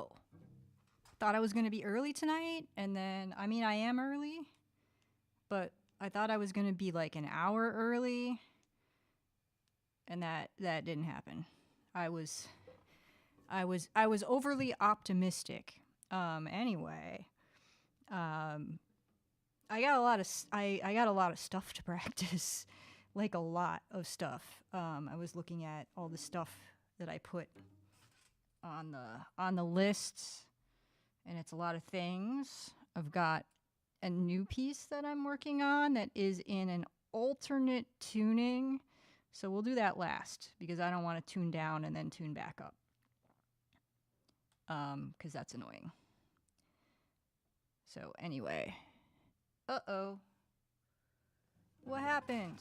oh, thought I was going to be early tonight. And then, I mean, I am early, but I thought I was going to be like an hour early. And that didn't happen. I was overly optimistic. Anyway, I got a lot of stuff to practice, like a lot of stuff. I was looking at all the stuff that I put on the lists, and it's a lot of things. I've got a new piece that I'm working on that is in an alternate tuning, so we'll do that last because I don't want to tune down and then tune back up, because that's annoying. So anyway, uh-oh, what happened?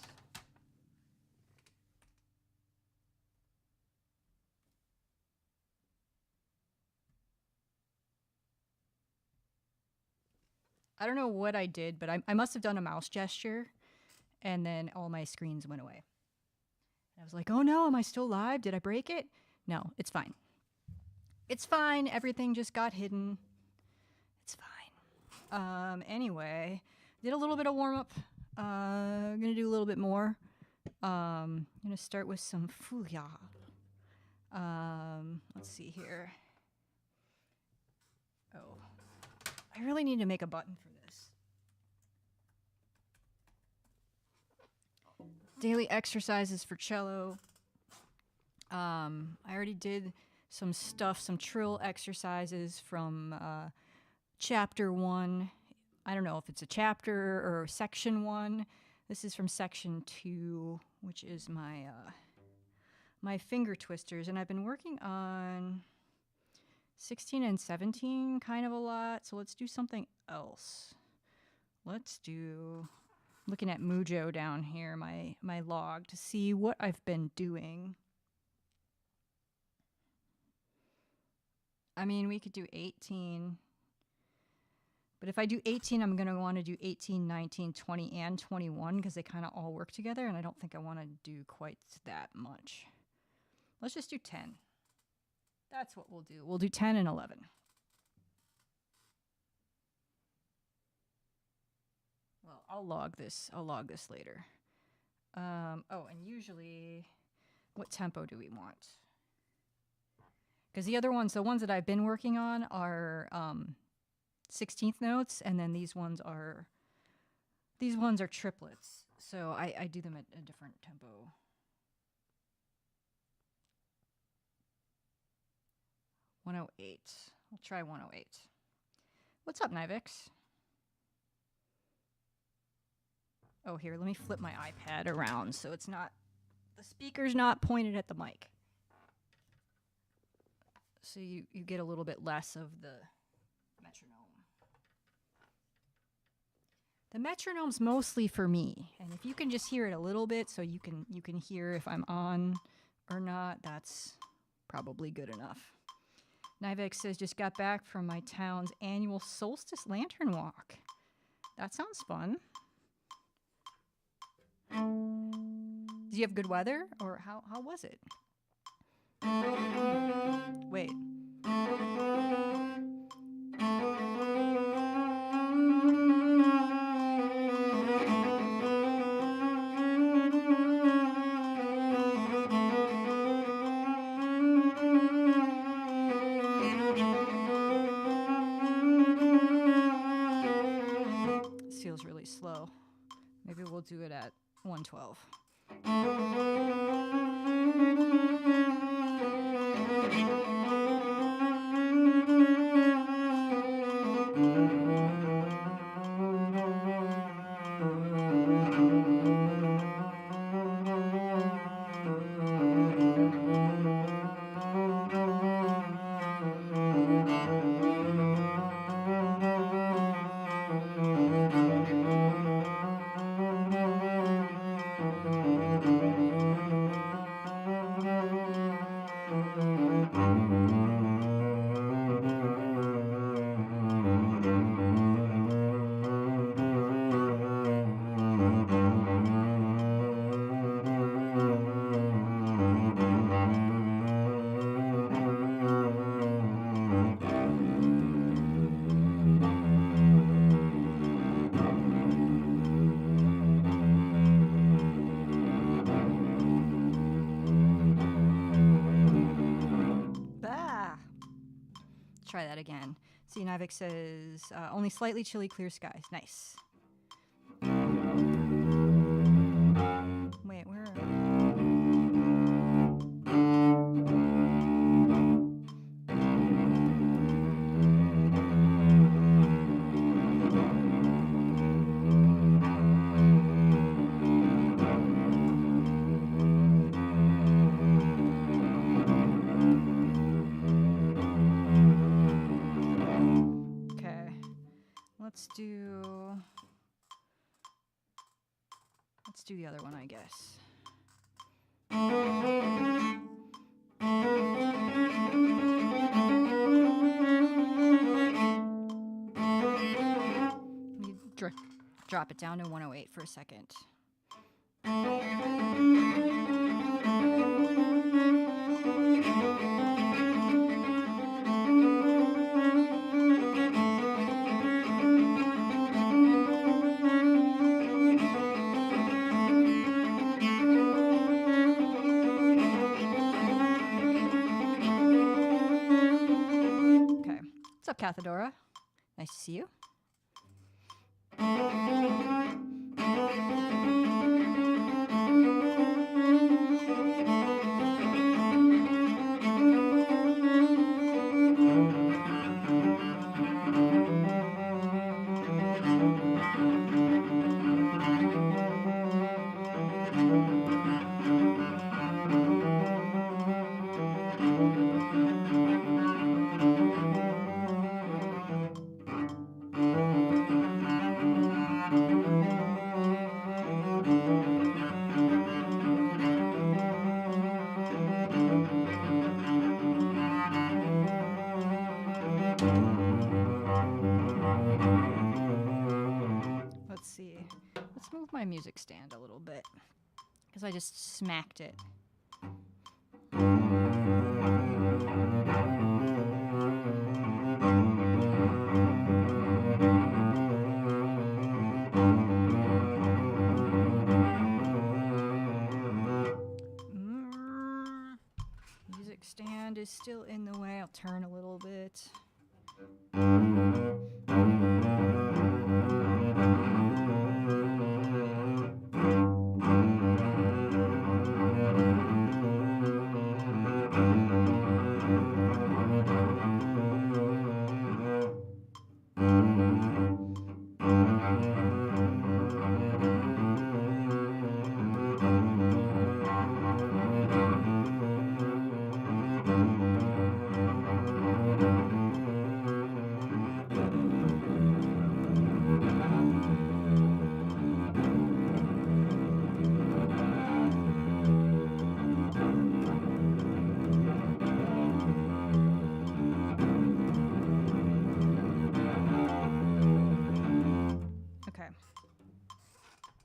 I don't know what I did, but I must have done a mouse gesture, and then all my screens went away. I was like, oh no, am I still live? Did I break it? No, it's fine. It's fine. Everything just got hidden. It's fine. Anyway, did a little bit of warm-up. I'm going to do a little bit more. I'm going to start with some Feuillard. Let's see here. Oh, I really need to make a button for this. Daily exercises for cello. I already did some stuff, some trill exercises from chapter 1. I don't know if it's a chapter or section 1. This is from section 2, which is my my finger twisters, and I've been working on 16 and 17 kind of a lot, so let's do something else. Let's do, looking at Mujo down here, my log, to see what I've been doing. I mean, we could do 18, but if I do 18, I'm going to want to do 18, 19, 20, and 21 because they kind of all work together, and I don't think I want to do quite that much. Let's just do 10. That's what we'll do. We'll do 10 and 11. Well, I'll log this later. Oh, and usually, what tempo do we want? Because the other ones, the ones that I've been working on are 16th notes, and then these ones are triplets. So I do them at a different tempo. .108. We'll try 108. What's up, Nivix? Oh, here, let me flip my iPad around so it's not, the speaker's not pointed at the mic. So you get a little bit less of the metronome. The metronome's mostly for me, and if you can just hear it a little bit so you can hear if I'm on or not, that's probably good enough. Nivek says, just got back from my town's annual solstice lantern walk. That sounds fun. Did you have good weather, or how was it? Wait. This feels really slow. Maybe we'll do it at 112. again. See, Nivek says, only slightly chilly clear skies. Nice. Wait, where are Let's do the other one, I guess. Let me drop it down to 108 for a second. What's up, Cathedora? Nice to see you. Let's see. Let's move my music stand a little bit because I just smacked it. Music stand is still in the way. I'll turn a little bit.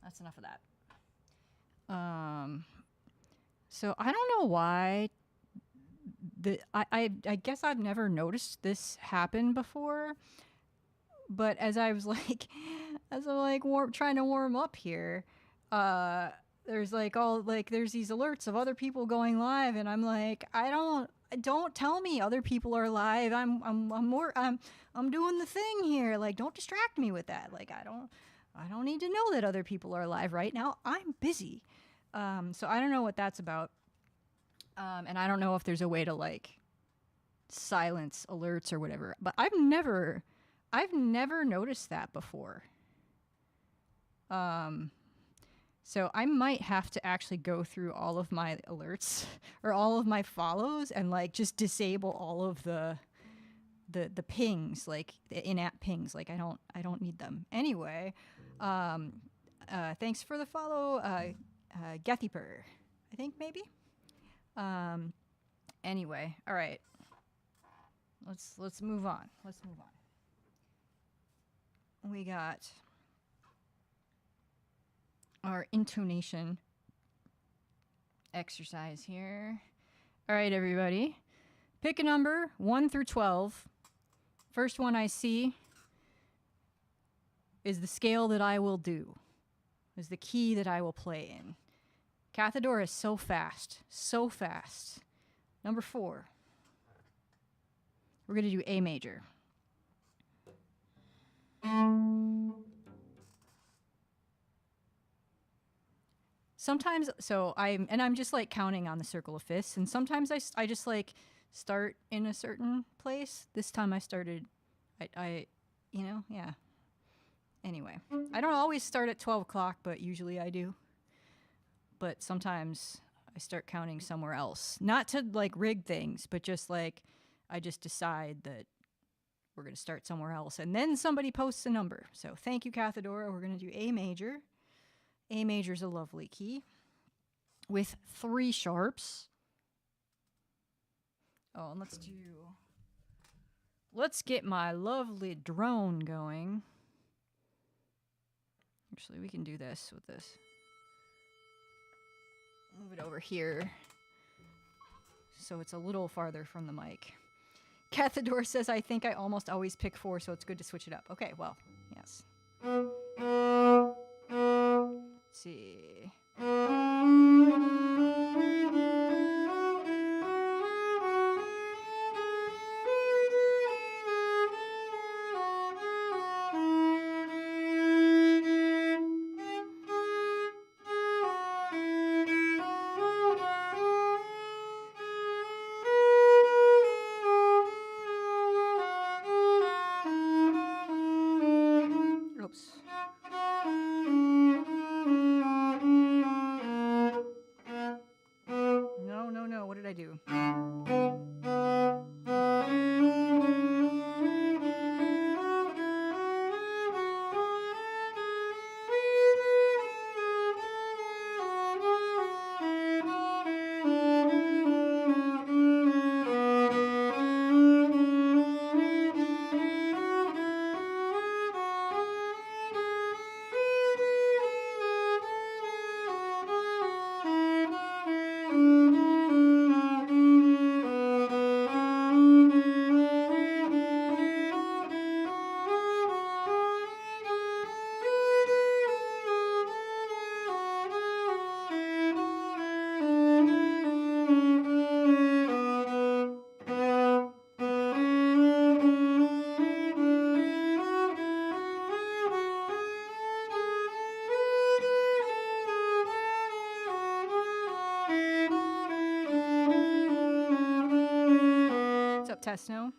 That's enough of that. So I don't know why. I guess I've never noticed this happen before. But as I was like, trying to warm up here, there's there's these alerts of other people going live, and I'm like, don't tell me other people are live. I'm doing the thing here. Like, don't distract me with that. Like, I don't need to know that other people are live right now. I'm busy. So I don't know what that's about. And I don't know if there's a way to like silence alerts or whatever, but I've never noticed that before. So I might have to actually go through all of my alerts or all of my follows and like just disable all of the pings, like the in-app pings. Like I don't need them. Anyway, thanks for the follow, Gethyper, I think maybe. Anyway, all right. Let's move on. We got our intonation exercise here. All right, everybody. Pick a number 1 through 12. First one I see is the scale that I will do, is the key that I will play in. Cathedora is so fast. Number 4. We're going to do A major. Sometimes, so I'm just like counting on the circle of fists, and sometimes I just like start in a certain place. This time I started, yeah. Anyway, I don't always start at 12 o'clock, but usually I do. But sometimes I start counting somewhere else. Not to like rig things, but just like I just decide that we're going to start somewhere else. And then somebody posts a number. So thank you, Cathedora. We're going to do A major. A major is a lovely key with 3 sharps. Oh, and let's get my lovely drone going. Actually, we can do this with this. Move it over here so it's a little farther from the mic. Cathedor says, I think I almost always pick 4, so it's good to switch it up. Okay, well, yes. Let's see. Oops. No, what did I do? What's up, Tesno?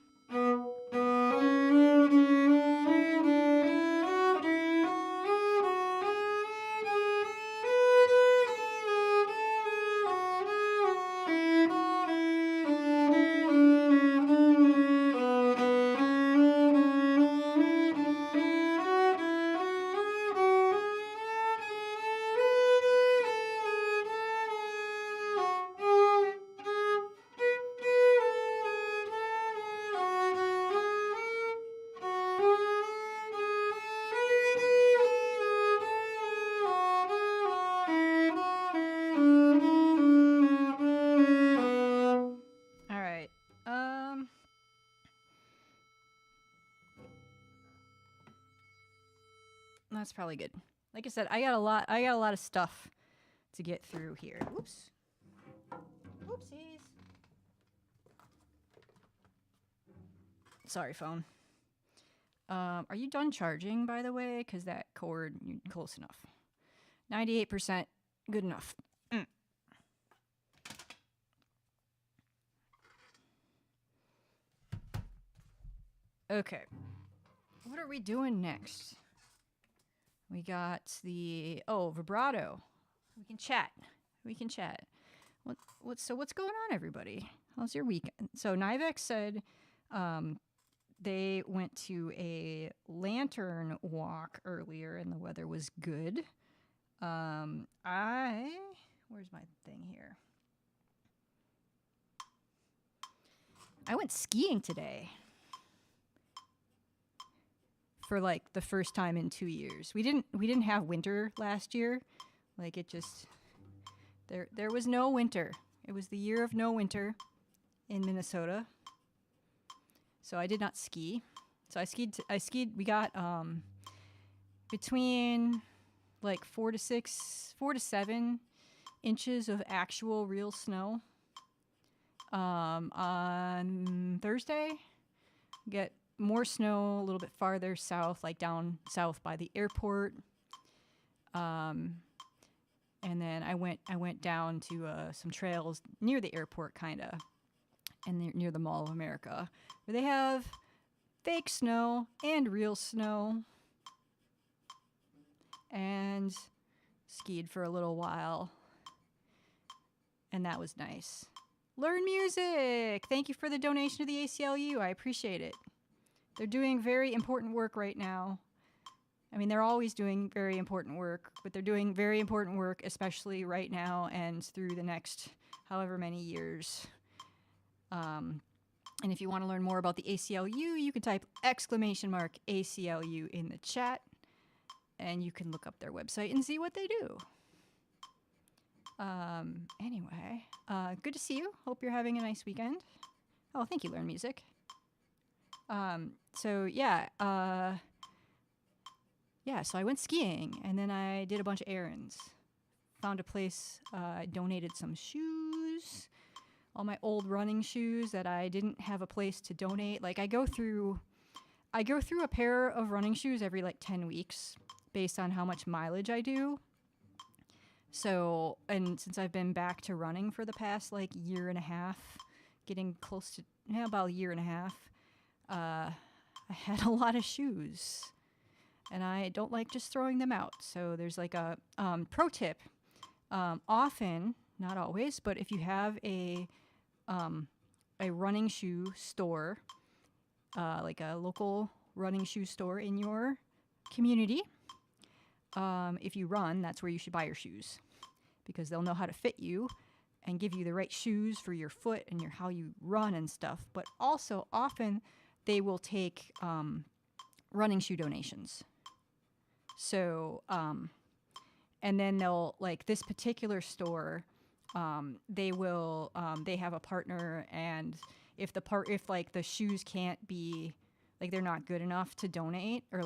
That's probably good. Like I said, I got a lot of stuff to get through here. Oops. Oopsies. Sorry, phone. Are you done charging, by the way? Because that cord, you're close enough. 98%, good enough. Okay. What are we doing next? We got the vibrato. We can chat. What's going on, everybody? How's your weekend? So Nivex said they went to a lantern walk earlier and the weather was good. Where's my thing here? I went skiing today. For like the first time in 2 years. We didn't have winter last year. Like it just there was no winter. It was the year of no winter in Minnesota. So I did not ski. So I skied we got between like 4 to 7 inches of actual real snow. On Thursday, get more snow a little bit farther south, like down south by the airport. And then I went down to some trails near the airport, kind of, and near the Mall of America, where they have fake snow and real snow, and skied for a little while, and that was nice. Learn music! Thank you for the donation to the ACLU. I appreciate it. They're doing very important work right now. I mean, they're always doing very important work, but they're doing very important work, especially right now and through the next however many years. And if you want to learn more about the ACLU, you can type !ACLU in the chat, and you can look up their website and see what they do. Anyway, good to see you. Hope you're having a nice weekend. Oh, thank you, Learn Music. So I went skiing, and then I did a bunch of errands. Found a place, donated some shoes, all my old running shoes that I didn't have a place to donate. Like, I go through a pair of running shoes every, 10 weeks based on how much mileage I do. So, and since I've been back to running for the past, year and a half, getting close to, about a year and a half, I had a lot of shoes. And I don't like just throwing them out. So there's a pro tip. Often, not always, but if you have a running shoe store, like a local running shoe store in your community, if you run, that's where you should buy your shoes, because they'll know how to fit you and give you the right shoes for your foot and how you run and stuff. But also, often they will take running shoe donations. So, and then they'll, this particular store, they have a partner, and if the shoes can't be, they're not good enough to donate or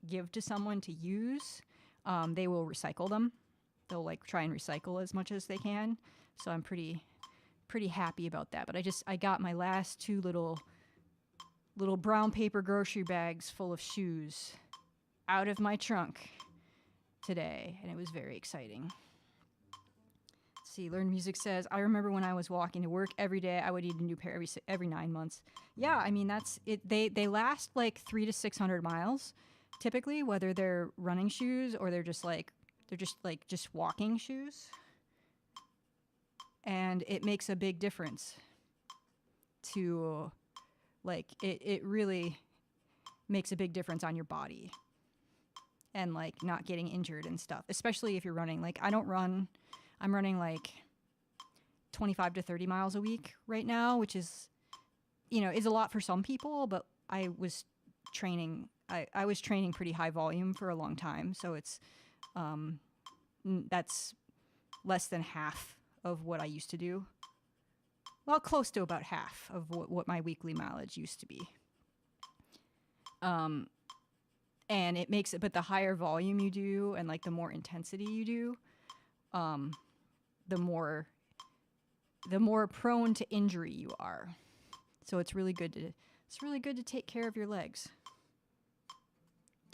give to someone to use, they will recycle them. They'll try and recycle as much as they can. So I'm pretty happy about that. But I got my last two little brown paper grocery bags full of shoes out of my trunk today, and it was very exciting. Let's see, Learn Music says, I remember when I was walking to work every day, I would need a new pair every 9 months. Yeah, I mean, that's it. They last 300 to 600 miles, typically, whether they're running shoes or they're just walking shoes. And it makes a big difference to, it really makes a big difference on your body. And not getting injured and stuff, especially if you're running. I don't run. I'm running 25 to 30 miles a week right now, which is, is a lot for some people. But I was training. I was training pretty high volume for a long time, so it's that's less than half of what I used to do. Well, close to about half of what my weekly mileage used to be. And it makes it, but the higher volume you do and the more intensity you do, the more prone to injury you are. So it's really good to take care of your legs.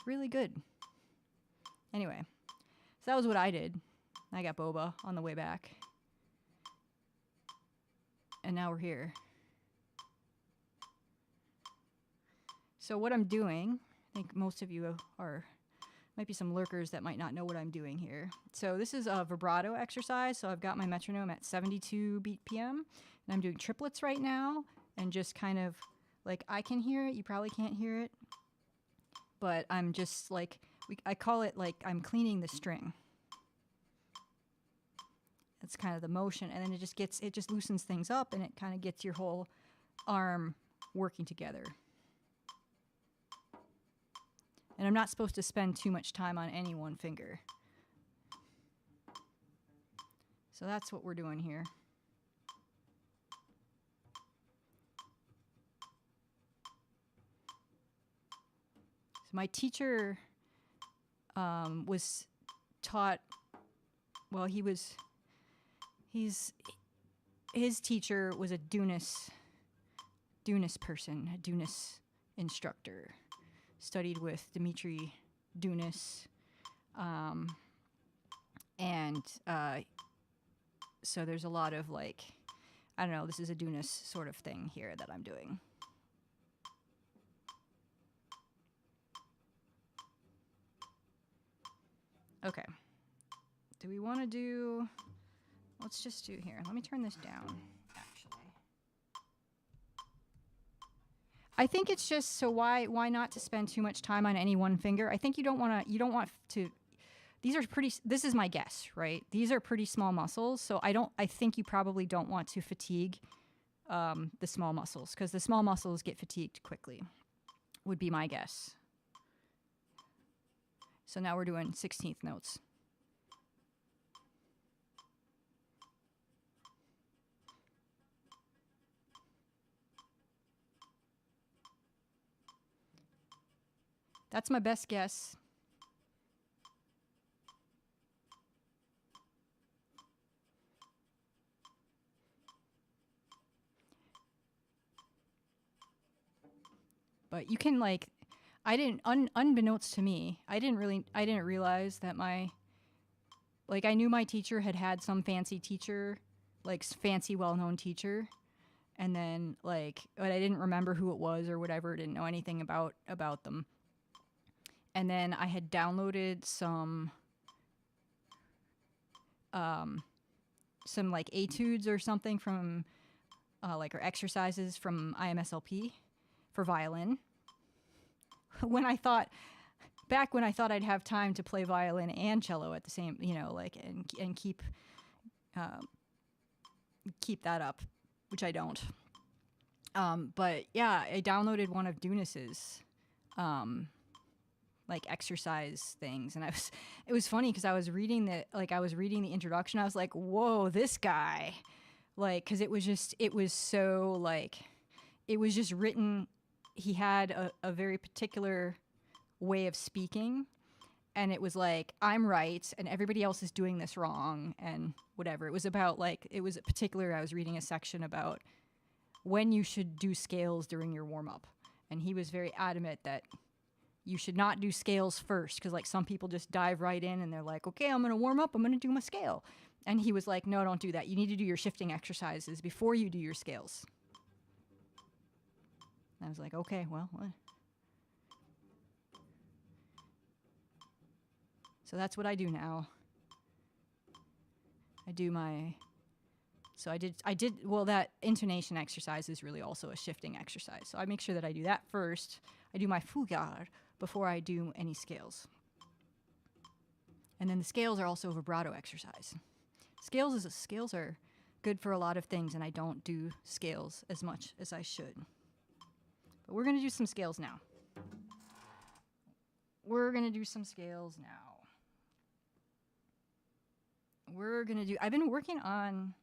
Really good. Anyway, so that was what I did. I got boba on the way back. And now we're here. So what I'm doing, I think most of you might be some lurkers that might not know what I'm doing here. So this is a vibrato exercise. So I've got my metronome at 72 BPM, and I'm doing triplets right now, and just kind of I can hear it. You probably can't hear it, but I'm just I call it I'm cleaning the string. That's kind of the motion, and then it just loosens things up, and it kind of gets your whole arm working together. And I'm not supposed to spend too much time on any one finger. So that's what we're doing here. So my teacher was taught, well, his teacher was a Dunas Dunis person, a Dunis instructor. Studied with Dmitri Dunis. So there's a lot of like, I don't know, this is a Dunis sort of thing here that I'm doing. Okay. Do we want to do, let's just do here. Let me turn this down, actually. I think it's just, so why not to spend too much time on any one finger? I think you don't want to, these are pretty, this is my guess, right? These are pretty small muscles, so I think you probably don't want to fatigue the small muscles, because the small muscles get fatigued quickly, would be my guess. So now we're doing 16th notes. That's my best guess. But you can like, I didn't, unbeknownst to me, I didn't realize that I knew my teacher had some fancy teacher, like fancy well-known teacher. And then but I didn't remember who it was or whatever, didn't know anything about them. And then I had downloaded some like etudes or something from, or exercises from IMSLP for violin. Back when I thought I'd have time to play violin and cello at the same, and keep that up, which I don't. But yeah, I downloaded one of Dunis's, exercise things, and it was funny because I was reading the introduction. I was like, whoa, this guy, because it was just written. He had a very particular way of speaking, and it was like, I'm right and everybody else is doing this wrong and whatever. It was about I was reading a section about when you should do scales during your warm-up, and he was very adamant that you should not do scales first, because some people just dive right in and they're like, okay, I'm gonna warm up, I'm gonna do my scale. And he was like, no, don't do that. You need to do your shifting exercises before you do your scales. I was like, okay, well, what? So that's what I do now. That intonation exercise is really also a shifting exercise. So I make sure that I do that first. I do my Feuillard before I do any scales. And then the scales are also a vibrato exercise. Scales are good for a lot of things, and I don't do scales as much as I should. But we're going to do some scales now. I've been working on,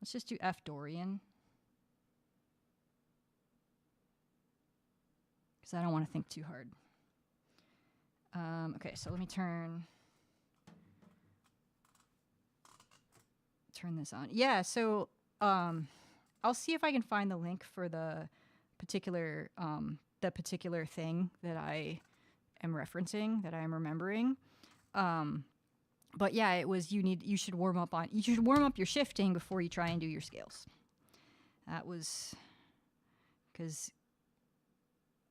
let's just do F Dorian, because I don't want to think too hard. Okay, so let me turn this on. Yeah, so I'll see if I can find the link for the particular thing that I am referencing, that I am remembering. But yeah, it was you should warm up your shifting before you try and do your scales. That was because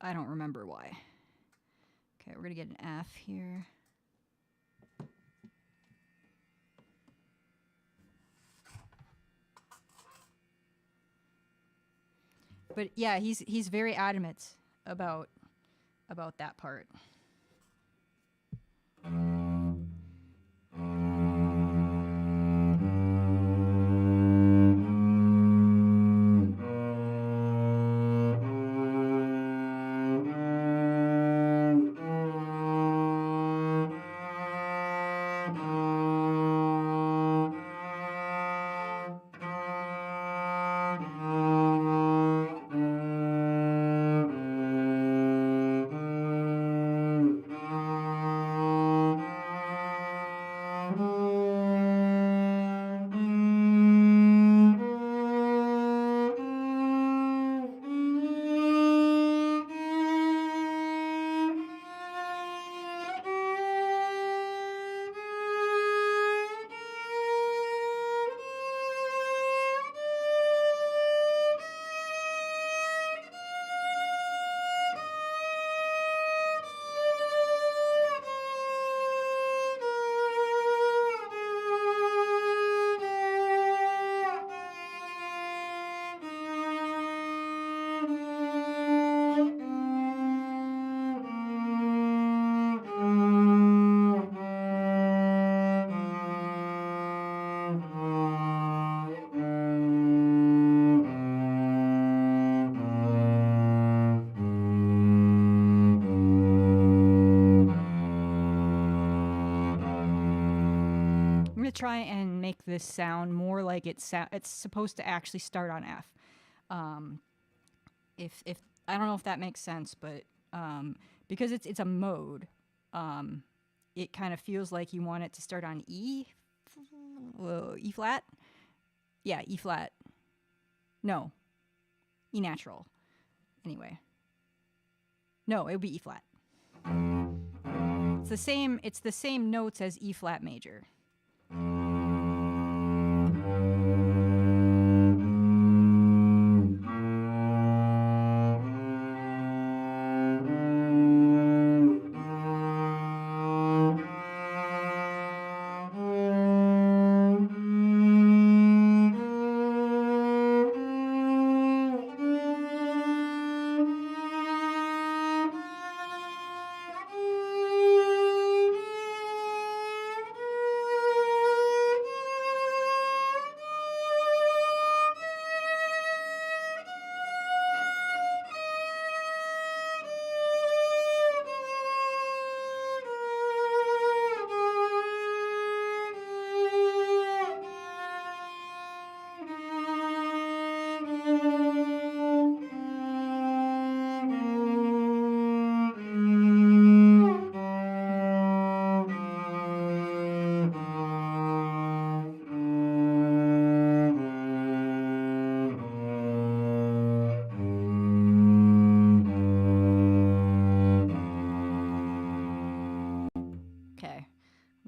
I don't remember why. Okay, we're gonna get an F here. But yeah, he's very adamant about that part. Try and make this sound more like it's supposed to actually start on F. If I don't know if that makes sense, but because it's a mode, it kind of feels like you want it to start on E flat. Yeah, E flat. No, E natural. Anyway, no, it would be E flat. It's the same notes as E flat major.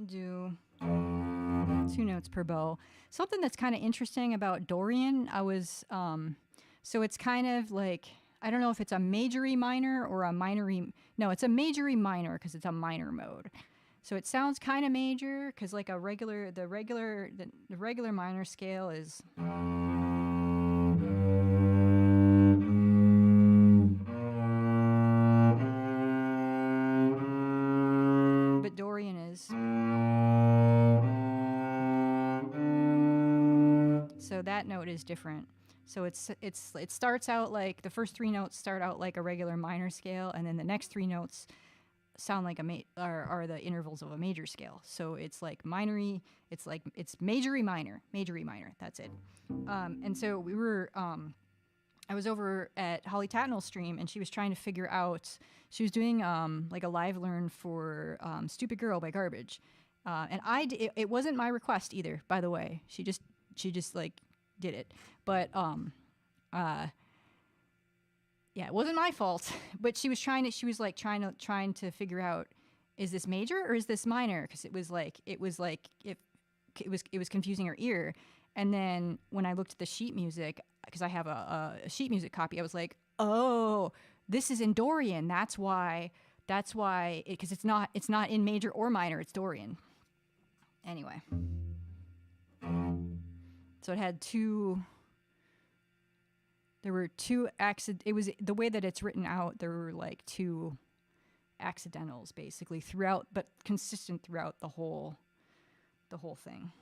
Do 2 notes per bow. Something that's kind of interesting about Dorian, so it's kind of like, I don't know if it's a major E minor or a minor E. No, it's a major E minor because it's a minor mode. So it sounds kind of major because like the regular minor scale is. But Dorian is. So that note is different. So it starts out like the first 3 notes start out like a regular minor scale, and then the next 3 notes sound like are the intervals of a major scale. So it's like minor E, it's major E minor. That's it. And so we were. I was over at Holly Tatnell's stream, and she was trying to figure out. She was doing like a live learn for "Stupid Girl" by Garbage, and it wasn't my request either. By the way, she just like did it, but yeah, it wasn't my fault. But she was trying to figure out, is this major or is this minor? Because it was confusing her ear. And then when I looked at the sheet music, because I have a sheet music copy, I was like, oh, this is in Dorian. That's why, because it's not in major or minor. It's Dorian. Anyway, so it had 2. There were 2 it was the way that it's written out. There were like 2 accidentals basically throughout, but consistent throughout the whole thing.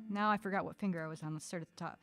Now I forgot what finger I was on. Let's start at the top.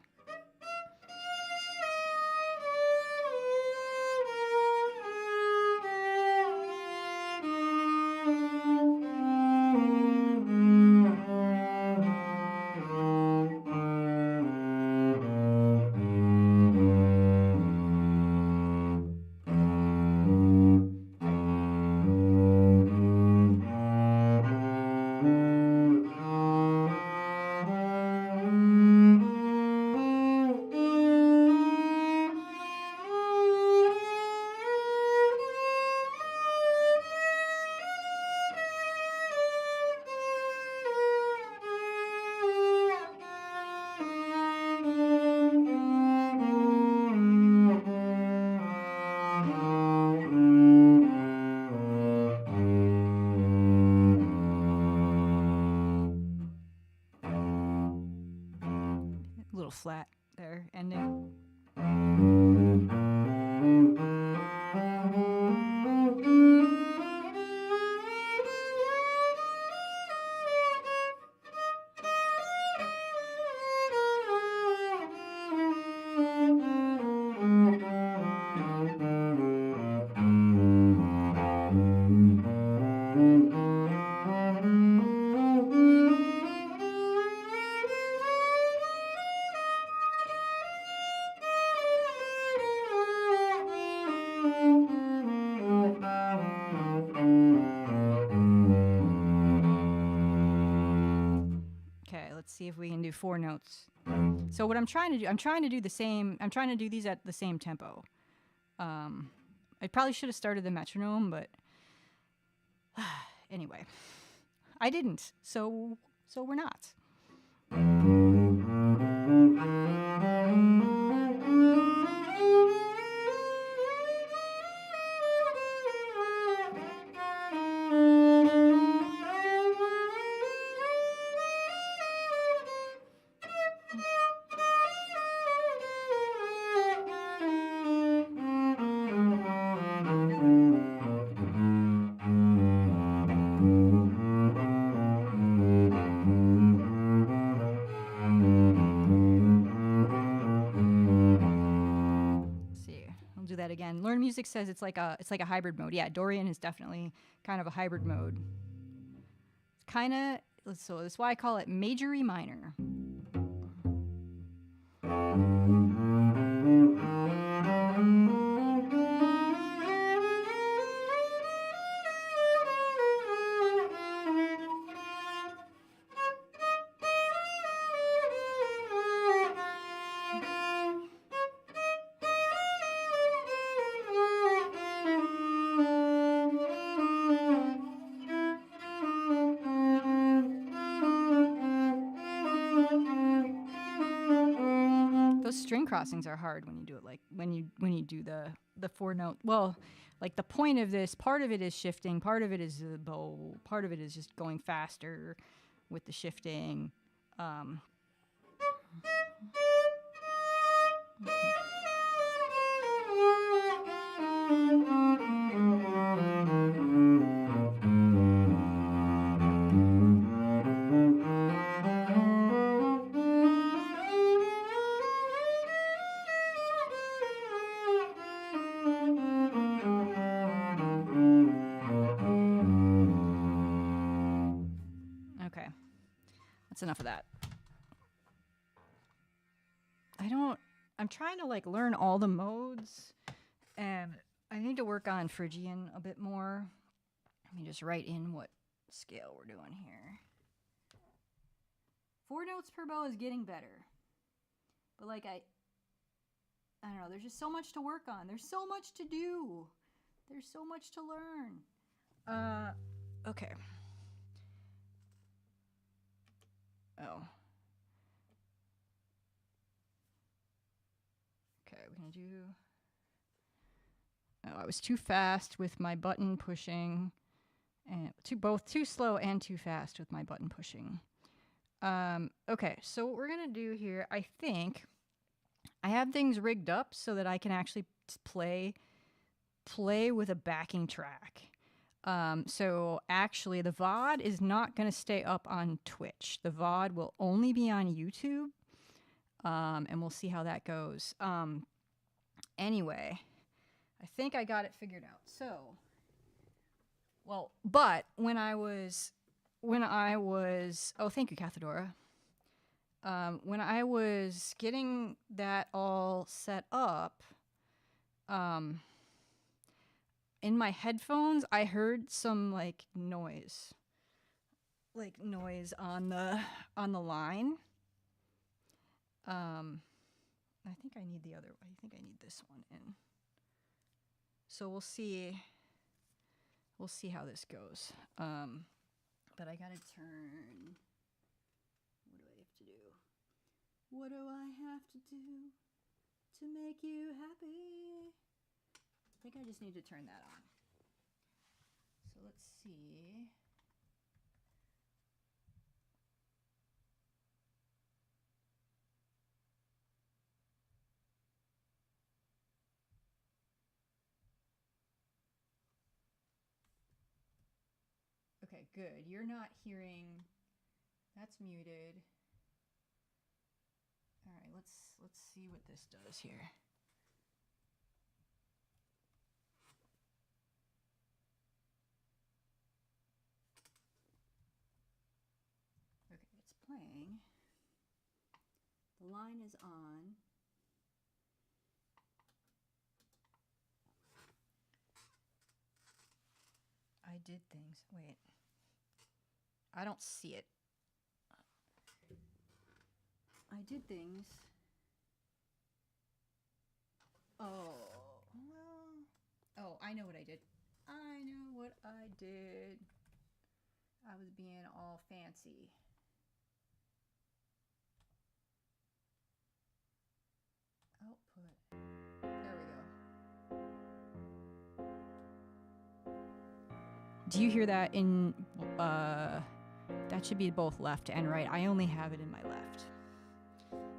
flat there, ending. See if we can do 4 notes. So what I'm trying to do, I'm trying to do these at the same tempo. I probably should have started the metronome, but anyway, I didn't. So we're not. Again, Learn Music says it's like a hybrid mode. Yeah, Dorian is definitely kind of a hybrid mode. Kind of, so that's why I call it major E minor. String crossings are hard when you do it like when you do the 4 note. Well, like the point of this, part of it is shifting, part of it is the bow, part of it is just going faster with the shifting. Enough of that. I'm trying to like learn all the modes, and I need to work on Phrygian a bit more. Let me just write in what scale we're doing here. 4 notes per bow is getting better, but like I don't know, there's just so much to work on. There's so much to do. There's so much to learn. Okay. Oh. Okay, we're gonna do... Oh, I was too fast with my button pushing. And both too slow and too fast with my button pushing. Okay, so what we're gonna do here, I think... I have things rigged up so that I can actually play with a backing track. So actually the VOD is not going to stay up on Twitch. The VOD will only be on YouTube. And we'll see how that goes. Anyway, I think I got it figured out. So, well, but when I was, oh, thank you, Cathedora. When I was getting that all set up, in my headphones, I heard some like noise on the line. I think I need this one in. So we'll see how this goes. But I gotta turn. What do I have to do to make you happy? I think I just need to turn that on. So let's see. Okay, good. You're not hearing. That's muted. All right, let's see what this does here. Okay, it's playing. The line is on. I did things. Wait. I don't see it. I did things. Oh, well. Oh, I know what I did. I know what I did. I was being all fancy. Output. There we go. Do you hear that in, that should be both left and right. I only have it in my left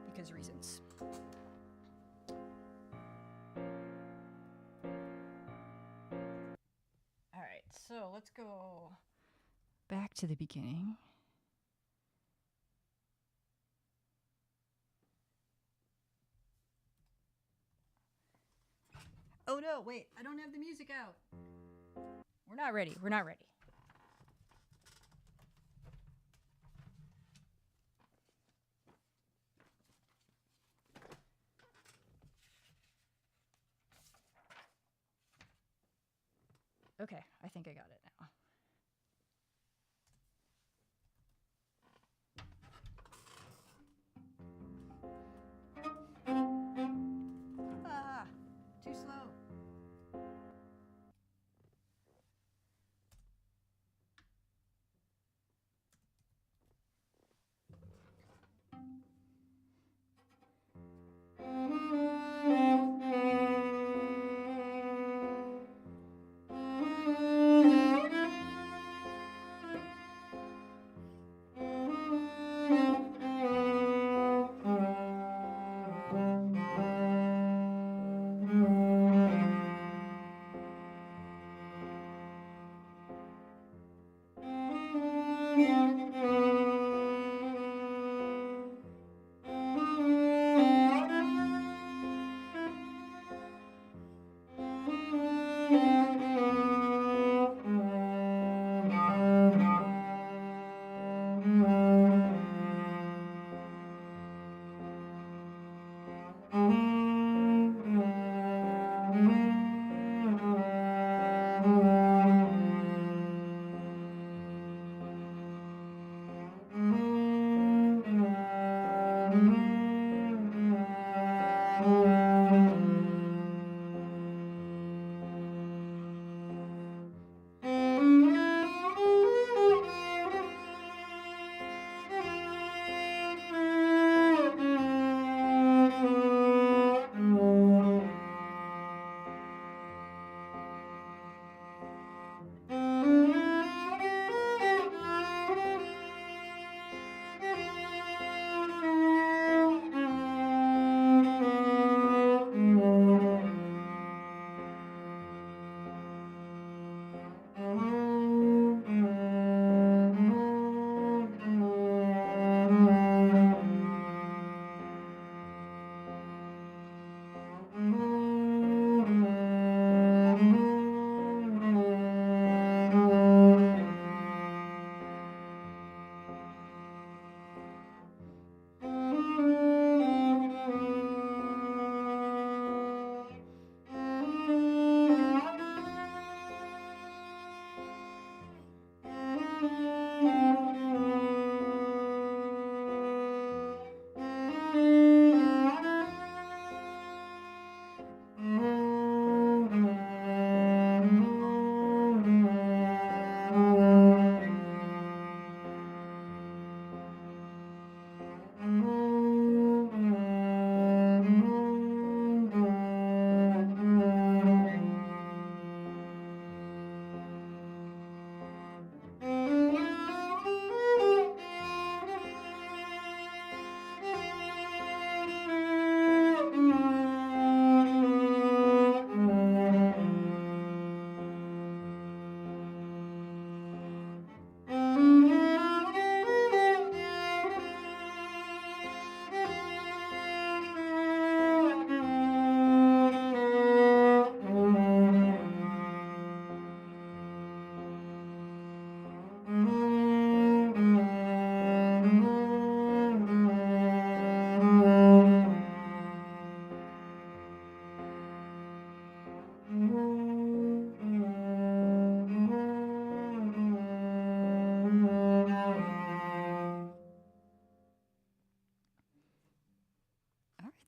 because reasons. All right, so let's go back to the beginning. Oh no, wait, I don't have the music out. We're not ready. We're not ready. Okay, I think I got it now. Ah, too slow.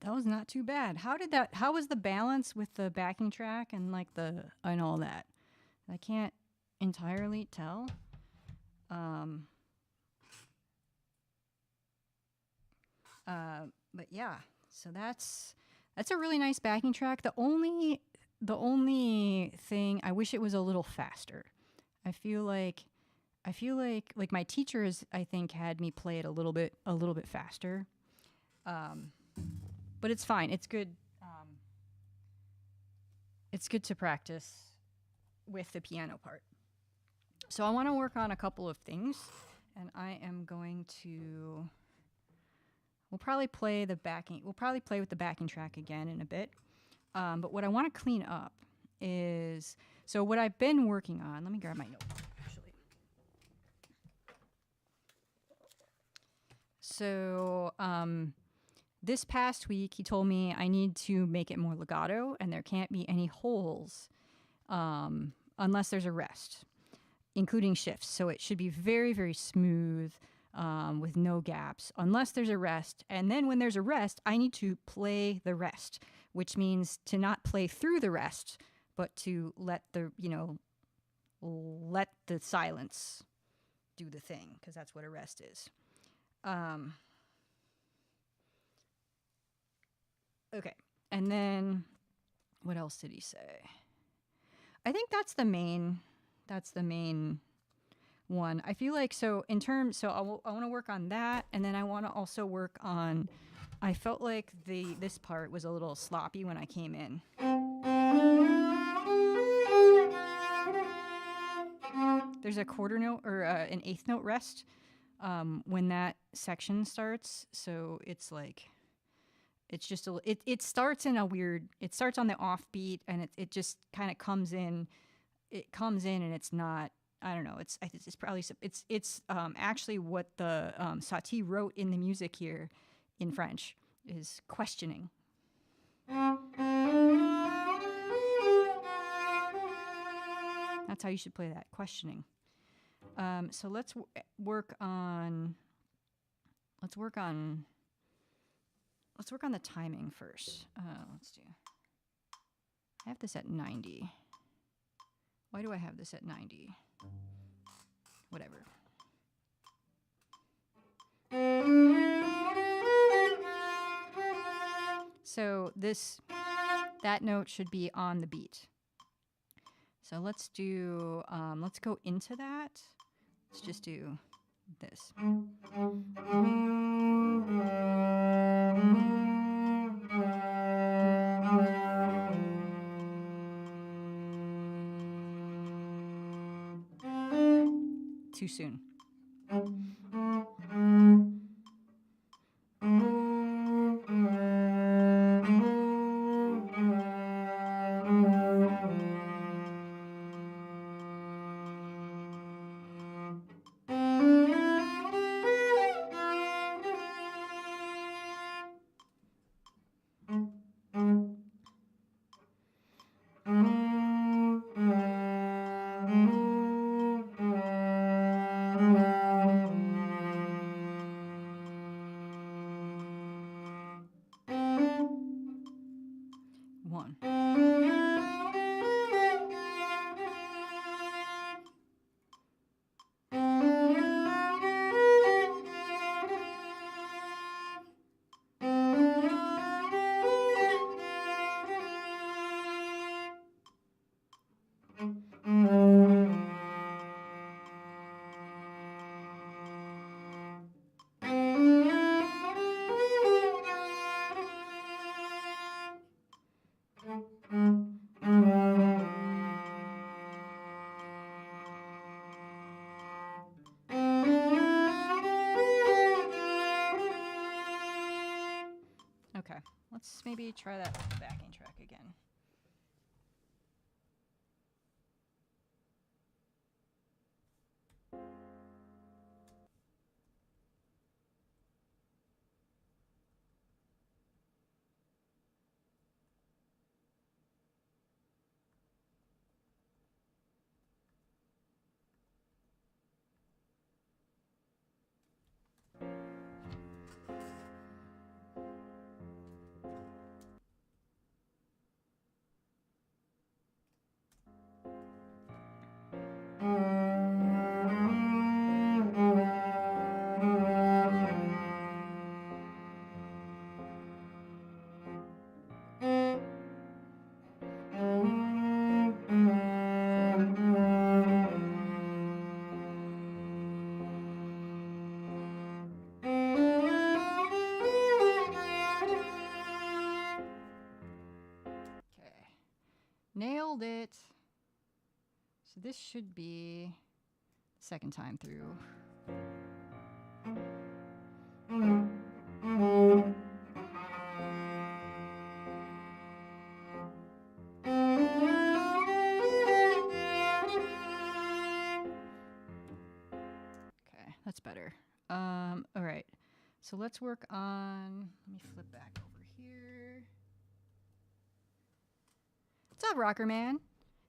That was not too bad. How was the balance with the backing track and like and all that? I can't entirely tell. But yeah, so that's a really nice backing track. The only thing, I wish it was a little faster. I feel like my teachers, I think, had me play it a little bit faster. But it's fine. It's good. It's good to practice with the piano part. So I want to work on a couple of things, and I am going to. We'll probably play with the backing track again in a bit. But what I want to clean up is, so what I've been working on. Let me grab my notebook, actually. So this past week, he told me I need to make it more legato, and there can't be any holes unless there's a rest, including shifts. So it should be very, very smooth. With no gaps, unless there's a rest. And then when there's a rest, I need to play the rest, which means to not play through the rest, but to let the silence do the thing, because that's what a rest is. Okay. And then what else did he say? I think that's the main one. I feel like, so I want to work on that, and then I want to also work on, I felt like this part was a little sloppy when I came in. There's a quarter note or an eighth note rest when that section starts, so it's like, it's just it starts in a weird, it starts on the offbeat, and it just kind of comes in and it's not, I don't know. It's probably actually what the Satie wrote in the music here in French is questioning. That's how you should play that, questioning. So let's work on the timing first. Let's do. I have this at 90. Why do I have this at 90? Whatever. So that note should be on the beat. So let's do, let's go into that. Let's just do this. Too soon. One. Okay, let's maybe try that with the backing track again. Nailed it. So this should be second time through. Okay, that's better. All right. So let's work on, let me flip back over here. What's up, Rocker Man?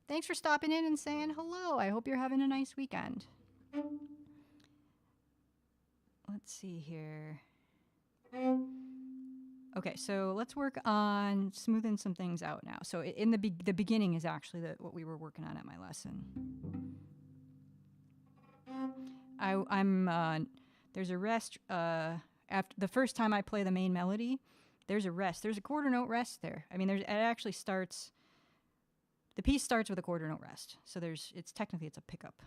Thanks for stopping in and saying hello. I hope you're having a nice weekend. Let's see here. Okay, so let's work on smoothing some things out now. So in the beginning is actually what we were working on at my lesson. There's a rest after the first time I play the main melody. There's a rest. There's a quarter note rest there. I mean, it actually starts. The piece starts with a quarter note rest. So it's technically a pickup.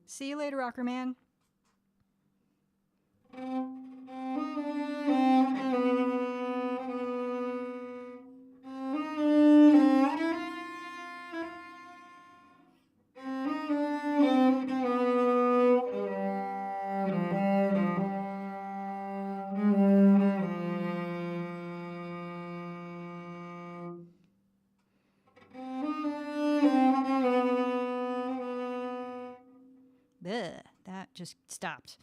See you later, Rocker Man. That just stopped.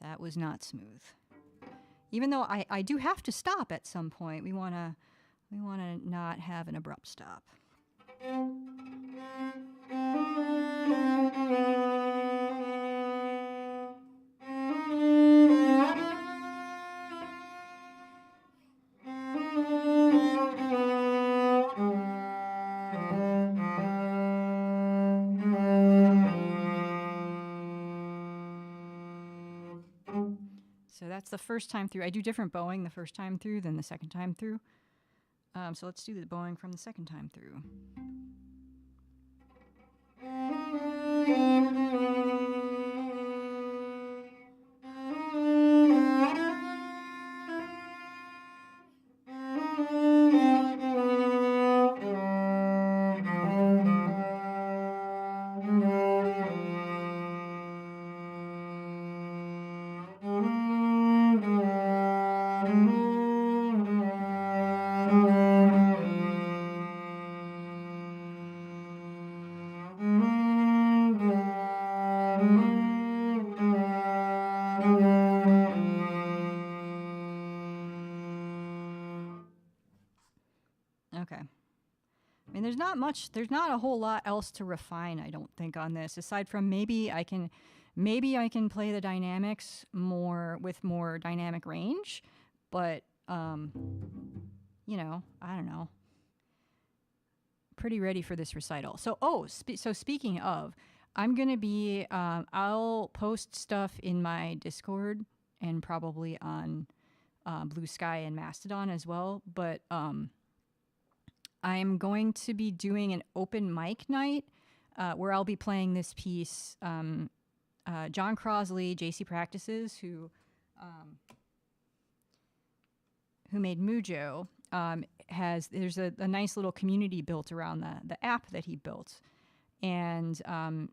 That was not smooth. Even though I do have to stop at some point. We wanna not have an abrupt stop. So that's the first time through. I do different bowing the first time through than the second time through. So let's do the bowing from the second time through. Okay. I mean, there's not a whole lot else to refine, I don't think, on this, aside from maybe I can play the dynamics with more dynamic range, but, you know, I don't know. Pretty ready for this recital. So, so speaking of, I'm going to be, I'll post stuff in my Discord and probably on Blue Sky and Mastodon as well, but, I'm going to be doing an open mic night where I'll be playing this piece. John Crosley, JC Practices, who made Mujo, there's a nice little community built around the app that he built, and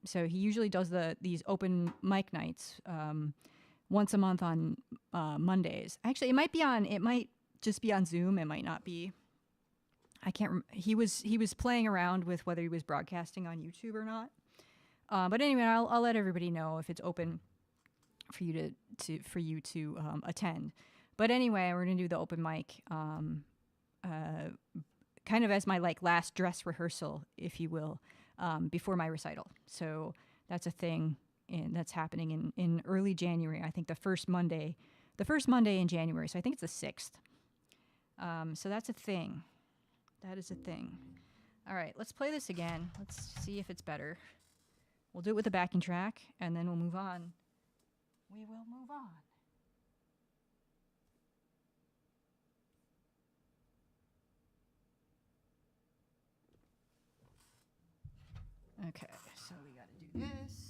so he usually does these open mic nights once a month on Mondays. Actually, it might just be on Zoom. It might not be. I can't. He was playing around with whether he was broadcasting on YouTube or not. But anyway, I'll let everybody know if it's open for you to attend. But anyway, we're gonna do the open mic, kind of as my last dress rehearsal, if you will, before my recital. So that's a thing, and that's happening in early January. I think the first Monday in January. So I think it's the 6th. So that's a thing. That is a thing. All right, let's play this again. Let's see if it's better. We'll do it with a backing track, and then we'll move on. We will move on. Okay, so we gotta do this.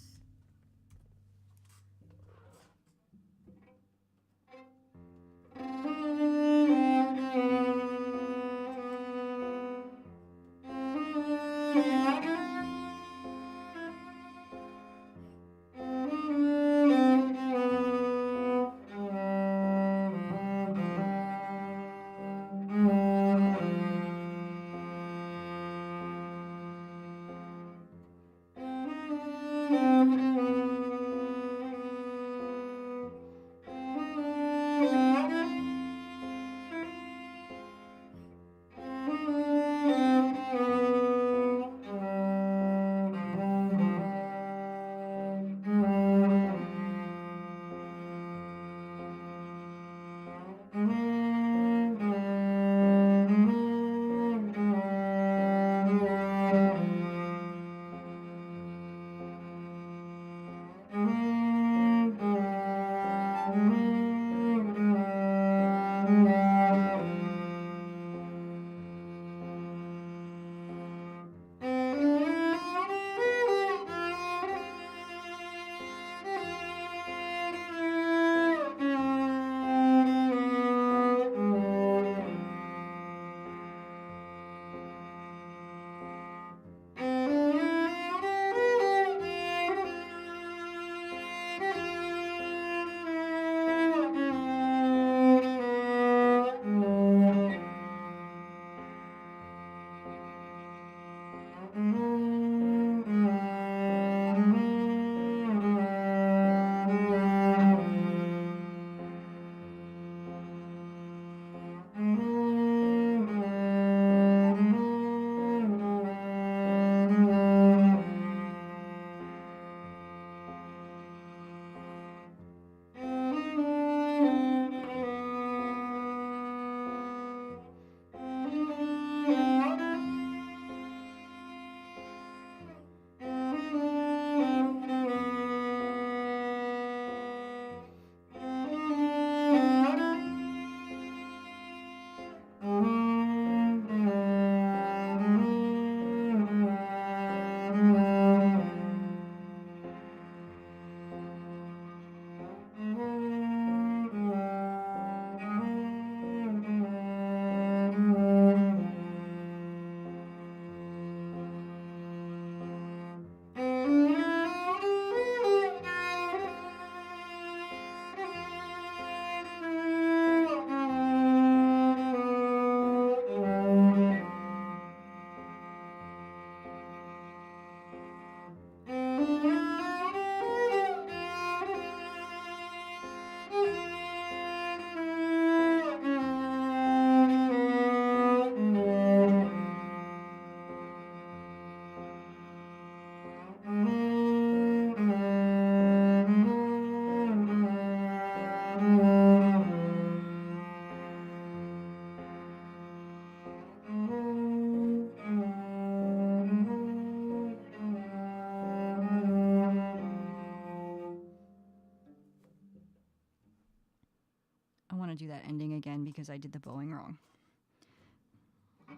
I want to do that ending again because I did the bowing wrong.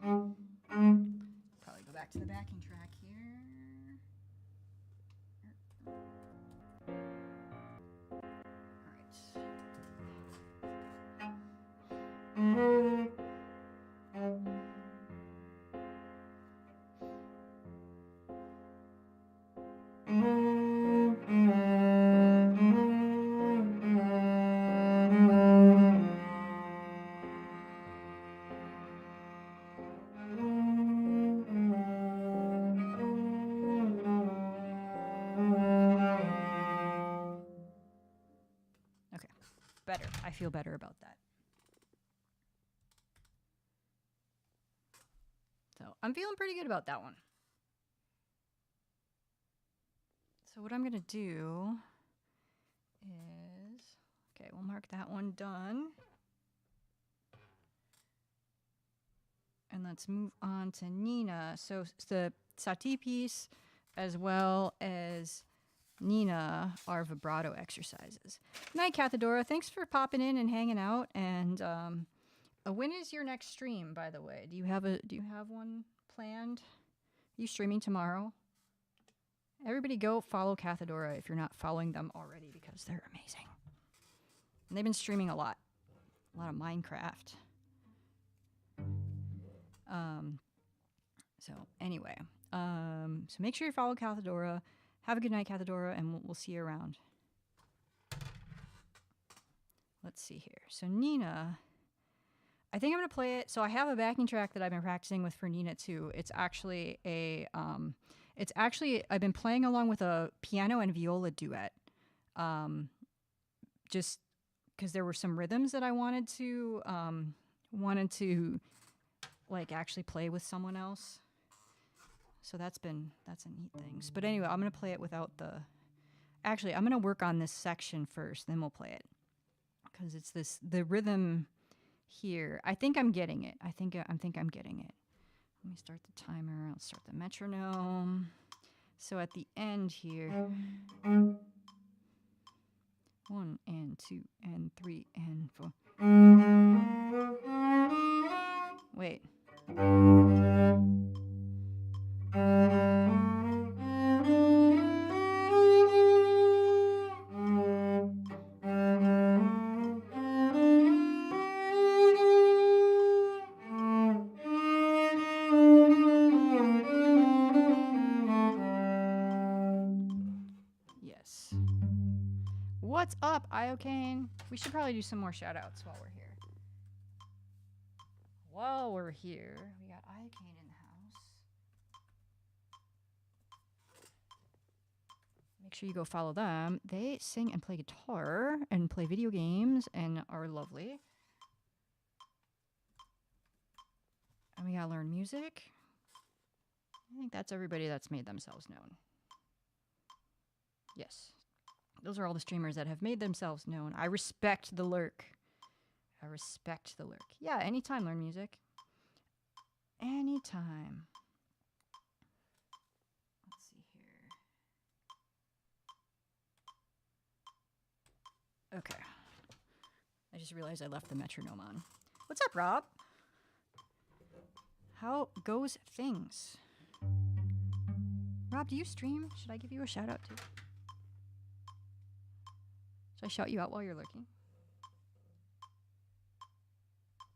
Probably go back to the backing track here. Okay, better. I feel better about that. So I'm feeling pretty good about that one. So what I'm going to do is, okay, we'll mark that one done. And let's move on to Nina. So the Satie piece as well as Nina are vibrato exercises. Good night, Cathedora. Thanks for popping in and hanging out. And when is your next stream, by the way? Do you have one planned? Are you streaming tomorrow? Everybody go follow Cathedora if you're not following them already because they're amazing. And they've been streaming a lot of Minecraft. So anyway, so make sure you follow Cathedora. Have a good night, Cathedora, and we'll see you around. Let's see here. So Nina, I think I'm gonna play it. So I have a backing track that I've been practicing with for Nina too. It's actually I've been playing along with a piano and viola duet, just because there were some rhythms that I wanted to like actually play with someone else. So that's a neat thing. But anyway, I'm gonna play it without the. Actually, I'm gonna work on this section first, then we'll play it, because it's the rhythm here. I think I'm getting it. I think I'm getting it. Let me start the timer. I'll start the metronome. So at the end here, 1 and 2 and 3 and 4. Wait. Yes. What's up, Iocane? We should probably do some more shout outs while we're here. While we're here, we got Iocane in the house. Make sure you go follow them. They sing and play guitar and play video games and are lovely. And we gotta learn music. I think that's everybody that's made themselves known. Yes. Those are all the streamers that have made themselves known. I respect the lurk. I respect the lurk. Yeah, anytime learn music. Anytime. Let's see here. Okay. I just realized I left the metronome on. What's up, Rob? How goes things? Rob, do you stream? Should I give you a shout out too? Should I shout you out while you're lurking?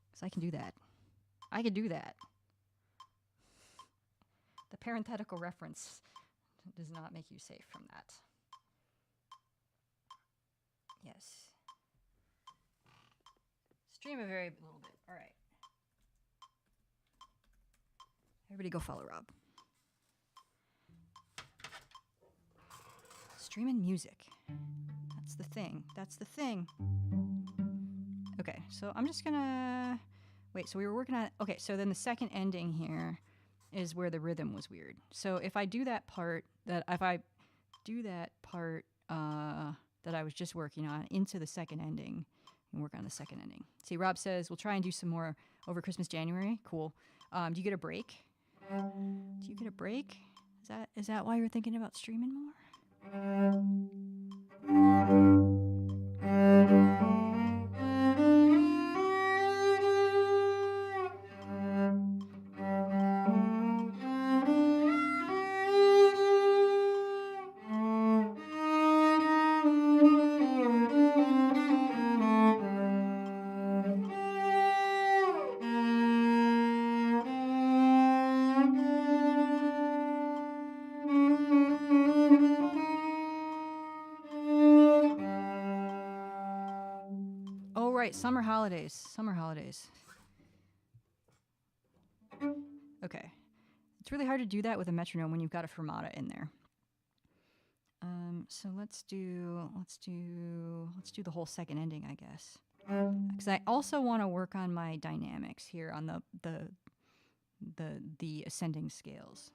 Because I can do that. I can do that. The parenthetical reference does not make you safe from that. Yes. Stream a very little bit. All right. Everybody go follow Rob. Streaming music. That's the thing. That's the thing. Okay, so I'm just gonna... Wait, so we were working on... Okay, so then the second ending here is where the rhythm was weird. So if I do that part, that I was just working on into the second ending, and work on the second ending. See, Rob says, we'll try and do some more over Christmas, January. Cool. Do you get a break? Do you get a break? Is that why you're thinking about streaming more? Summer holidays. Okay. It's really hard to do that with a metronome when you've got a fermata in there. So let's do the whole second ending, I guess. Because I also want to work on my dynamics here on the ascending scales.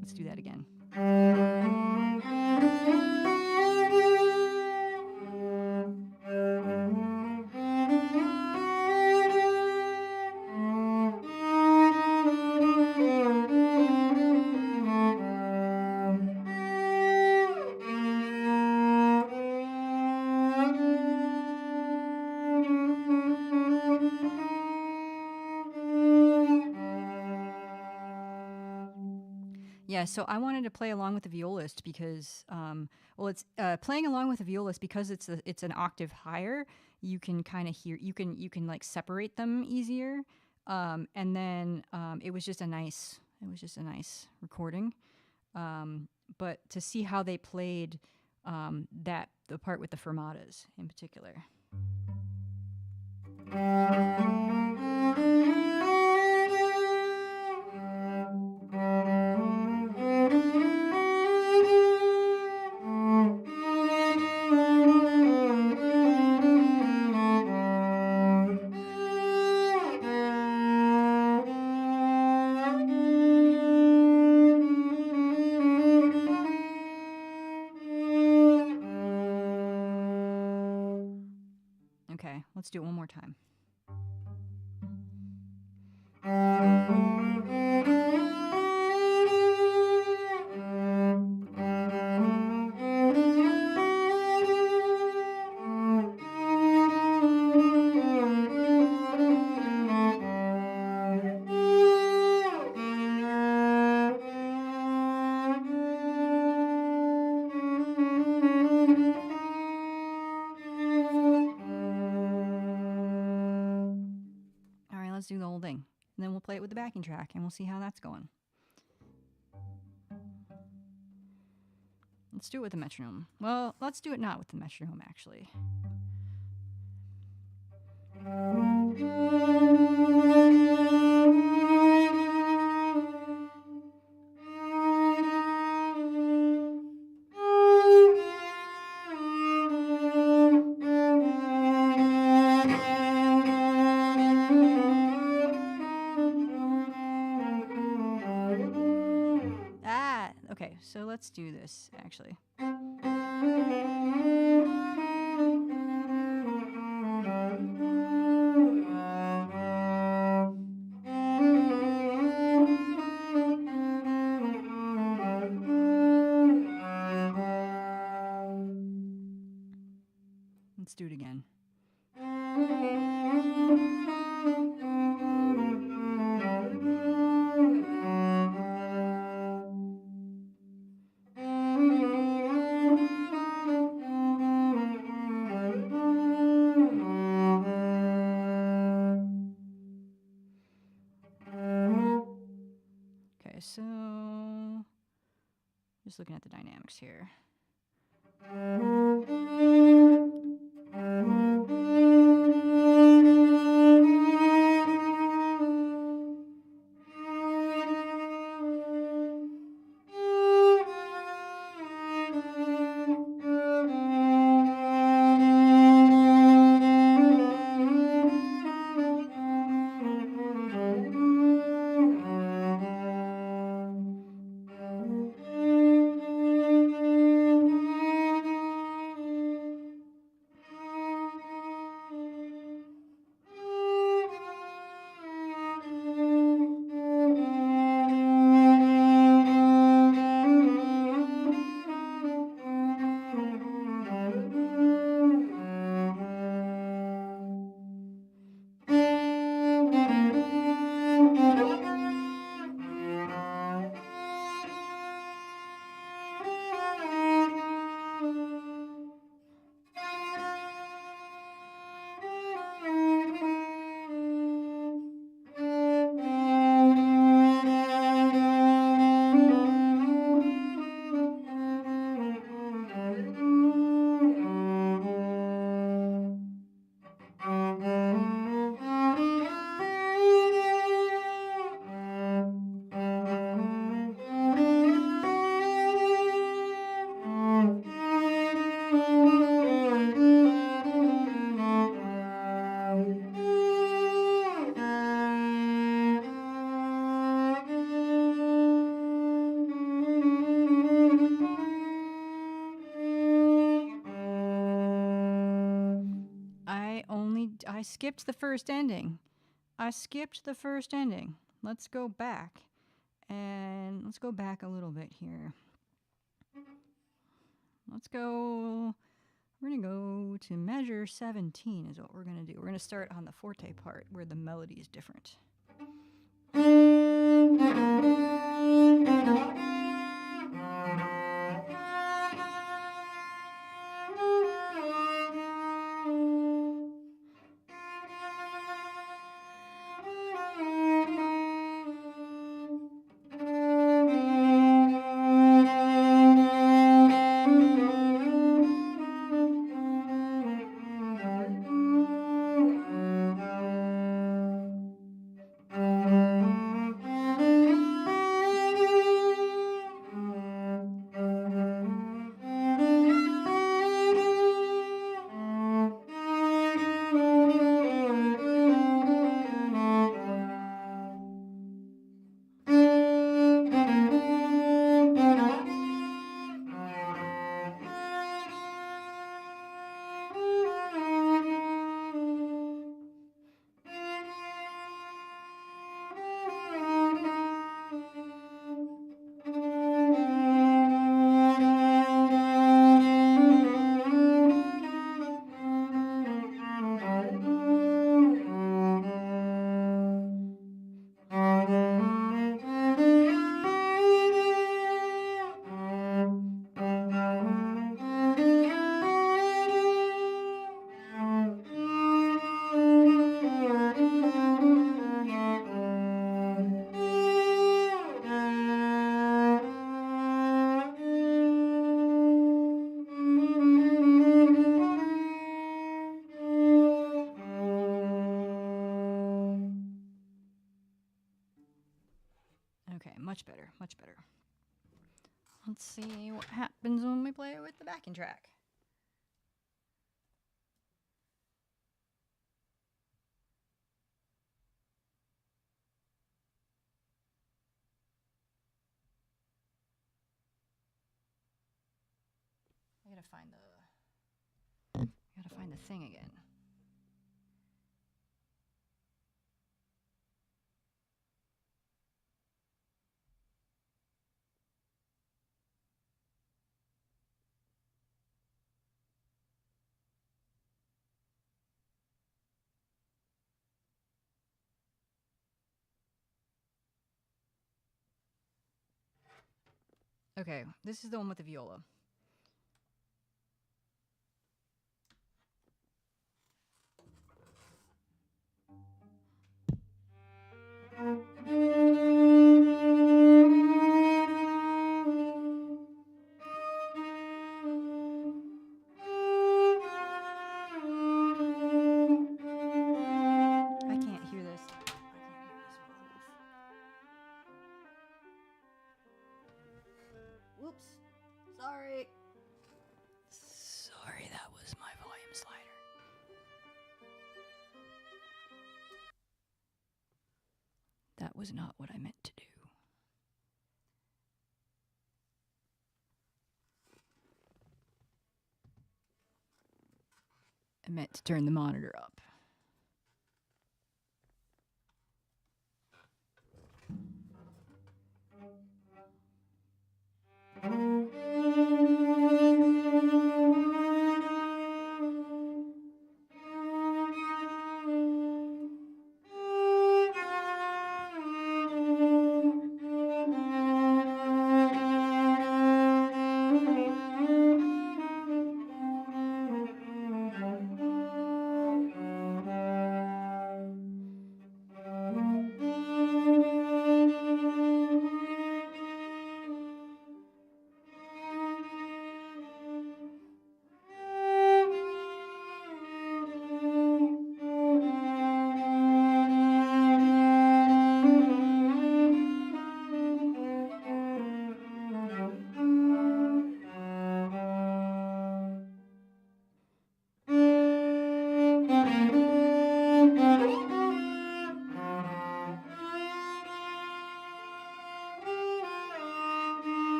Let's do that again. Yeah, so I wanted to play along with the violist because, well, it's playing along with the violist because it's an octave higher. You can kind of hear, you can like separate them easier, and then it was just a nice recording. But to see how they played the part with the fermatas in particular. Okay, let's do it one more time. Let's do the whole thing. And then we'll play it with the backing track and we'll see how that's going. Let's do it with the metronome. Well, let's do it not with the metronome, actually. Okay, so let's do this, actually. Let's do it again. Okay, so just looking at the dynamics here. I skipped the first ending. Let's go back. And let's go back a little bit here. We're going to go to measure 17 is what we're going to do. We're going to start on the forte part where the melody is different. much better, much better. Let's see what happens when we play with the backing track. I gotta find the thing again. Okay, this is the one with the viola. I can't hear this. Whoops. Sorry. Sorry, that was my volume slider. That was not what I meant to do. I meant to turn the monitor up.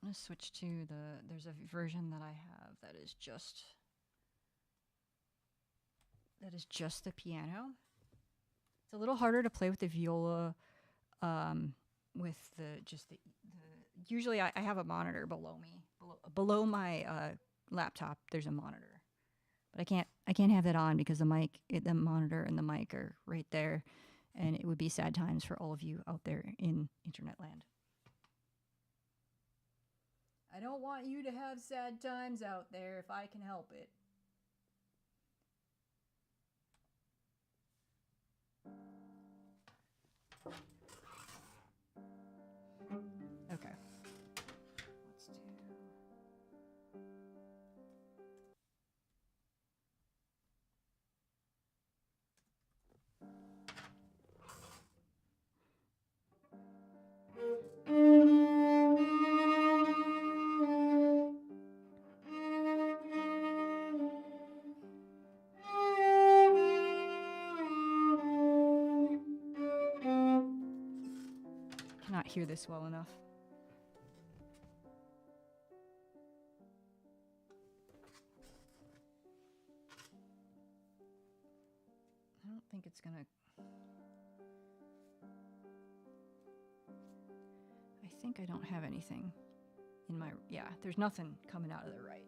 I'm gonna switch to there's a version that I have that is just the piano. It's a little harder to play with the viola, with usually I have a monitor below me, below my laptop. There's a monitor, but I can't have that on because the monitor and the mic are right there, and it would be sad times for all of you out there in internet land. I don't want you to have sad times out there if I can help it. Okay. Let's do... Cannot hear this well enough. I don't think it's gonna... I think I don't have anything in my... Yeah, there's nothing coming out of the right.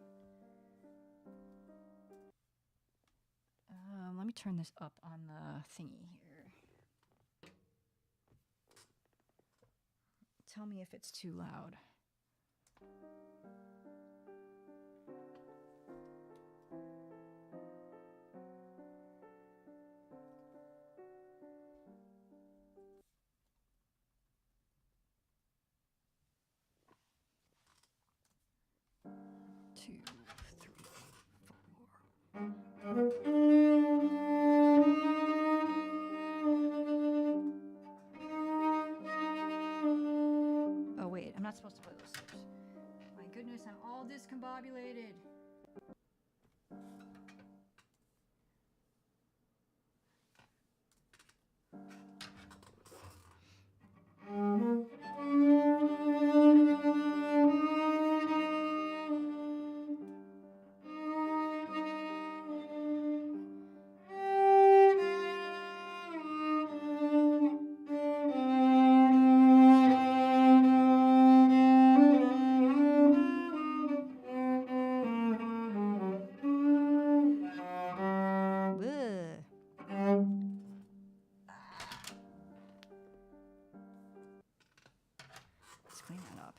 Let me turn this up on the thingy here. Tell me if it's too loud. Two, three, four. Oh wait, I'm not supposed to play those steps. My goodness, I'm all discombobulated. Let's clean that up.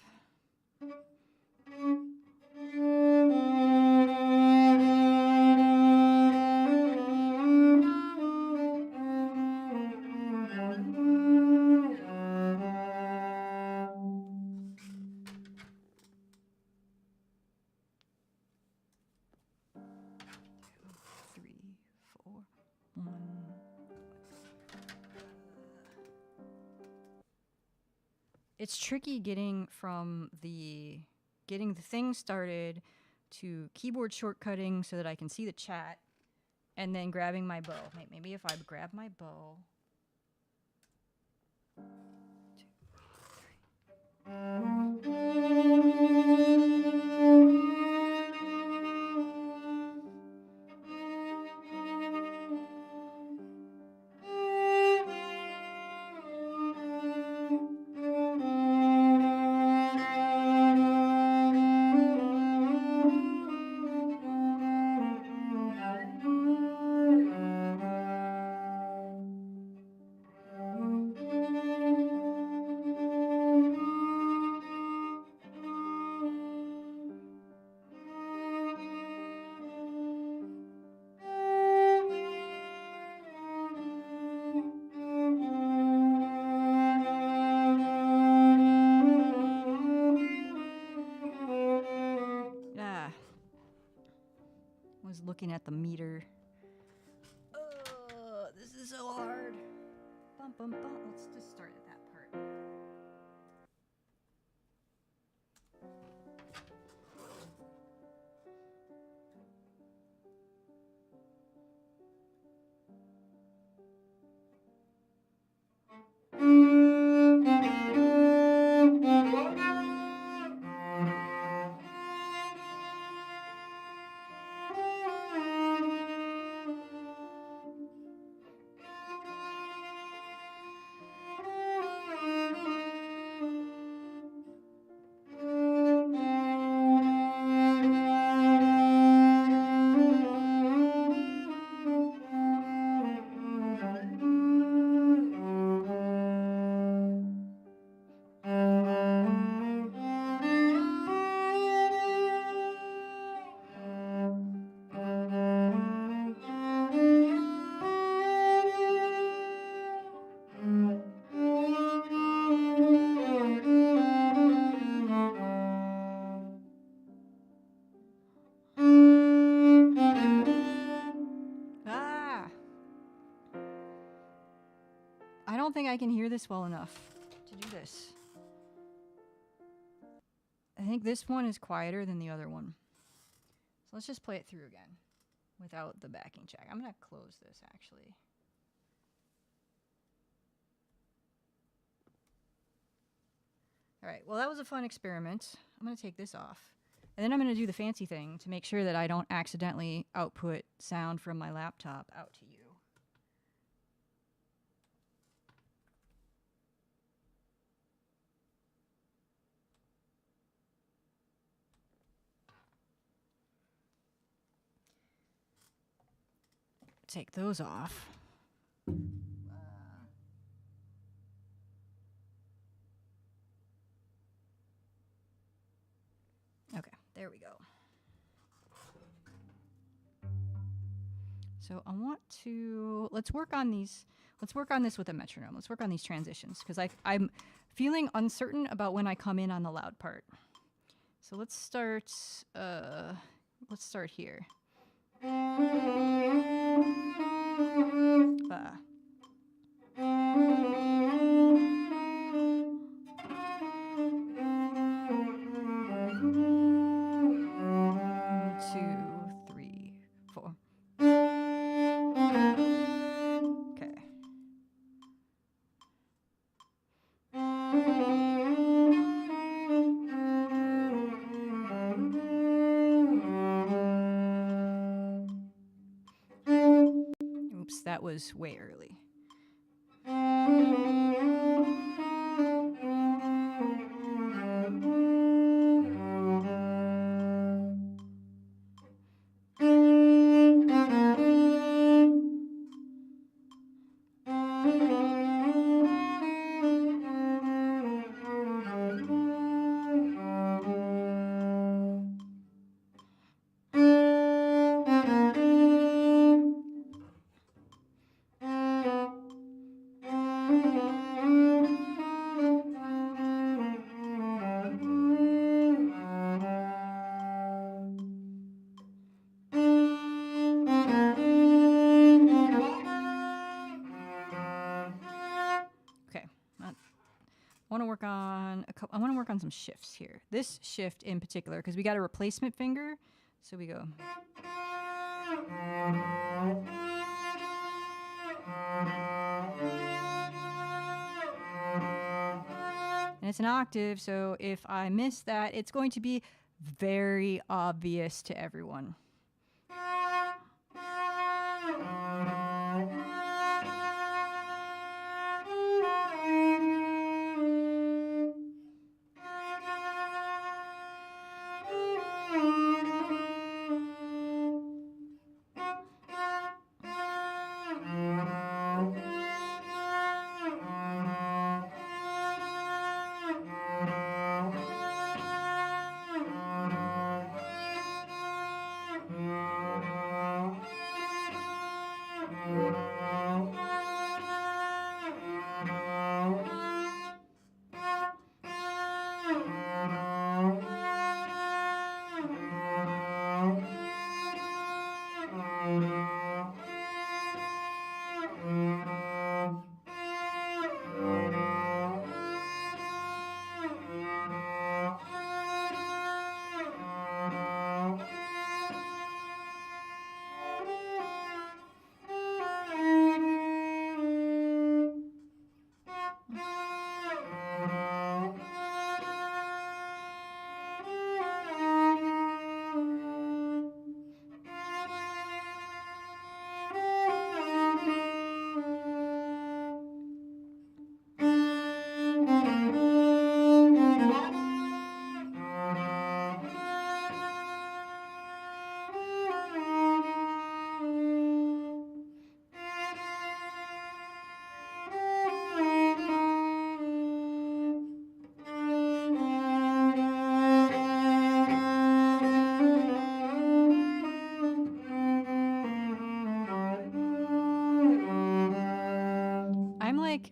It's tricky getting the thing started to keyboard shortcutting so that I can see the chat and then grabbing my bow. Maybe if I grab my bow. 2, 3. Looking at the meter. This is so hard. Bum, bum, bum. Let's just start at that part. I don't think I can hear this well enough to do this. I think this one is quieter than the other one. So let's just play it through again without the backing track. I'm going to close this actually. All right, well, that was a fun experiment. I'm going to take this off. And then I'm going to do the fancy thing to make sure that I don't accidentally output sound from my laptop out to you. Take those off. Okay, there we go. So I want to, let's work on these, let's work on this with a metronome. Let's work on these transitions because I'm feeling uncertain about when I come in on the loud part. So let's start here. That was way early. I want to work on some shifts here. This shift in particular, because we got a replacement finger, so we go. And it's an octave, so if I miss that, it's going to be very obvious to everyone.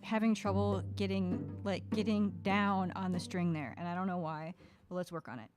Having trouble getting down on the string there, and I don't know why, but let's work on it.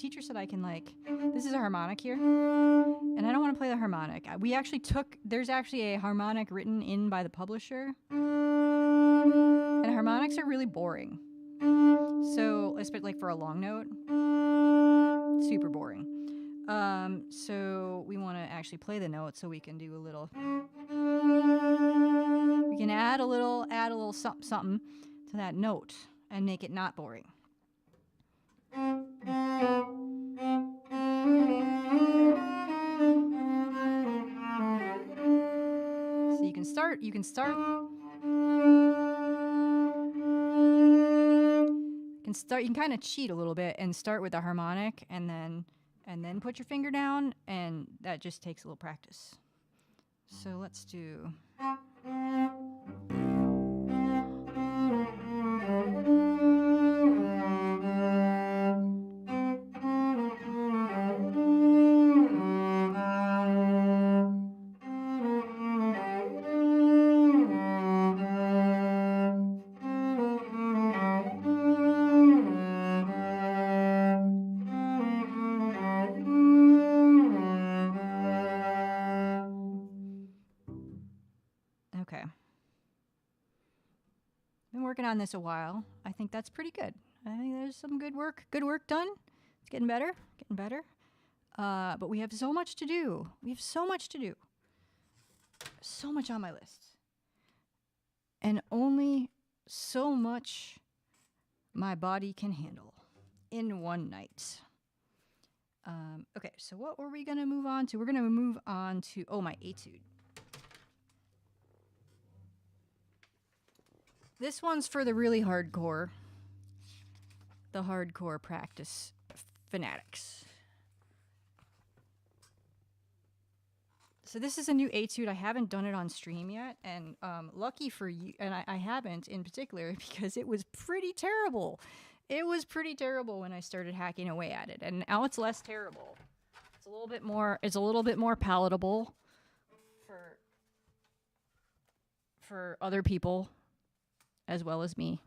teacher said I can like, this is a harmonic here, and I don't want to play the harmonic. We actually there's actually a harmonic written in by the publisher, and harmonics are really boring. So, especially like for a long note, super boring. So we want to actually play the note so we can do a little, we can add a little something to that note and make it not boring. So you can start, you can kind of cheat a little bit and start with a harmonic and then put your finger down, and that just takes a little practice. So let's do. Okay. Been working on this a while. I think that's pretty good. I think there's some good work done. It's getting better. But we have so much to do. So much on my list. And only so much my body can handle in one night. Okay, so what were we going to move on to? We're going to move on to, my Etude. This one's for the really hardcore, the hardcore practice fanatics. So this is a new Etude. I haven't done it on stream yet, and lucky for you, and I haven't in particular because it was pretty terrible. It was pretty terrible when I started hacking away at it, and now it's less terrible. It's a little bit more palatable for other people as well as me.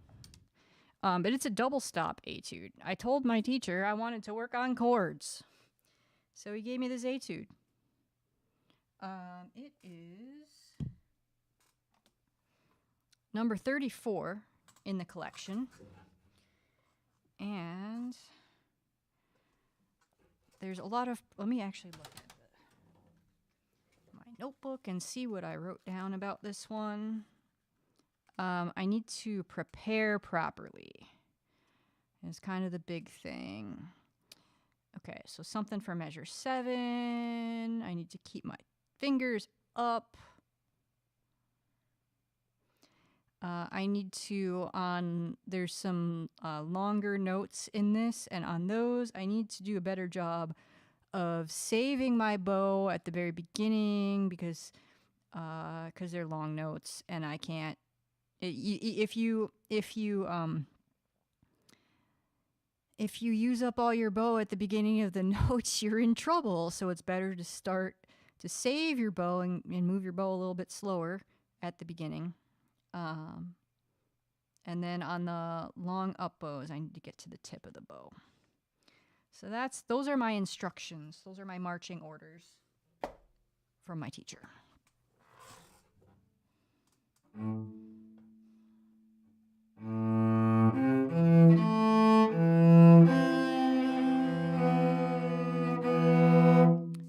But it's a double stop Etude. I told my teacher I wanted to work on chords, so he gave me this Etude. It is number 34 in the collection. And there's a lot of, let me actually look at my notebook and see what I wrote down about this one. I need to prepare properly. It's kind of the big thing. Okay, so something for measure 7. I need to keep my fingers up. I need to, there's some longer notes in this, and on those, I need to do a better job of saving my bow at the very beginning because they're long notes, and I can't. If you use up all your bow at the beginning of the notes, you're in trouble. So it's better to start to save your bow and move your bow a little bit slower at the beginning. And then on the long up bows, I need to get to the tip of the bow. So those are my instructions. Those are my marching orders from my teacher.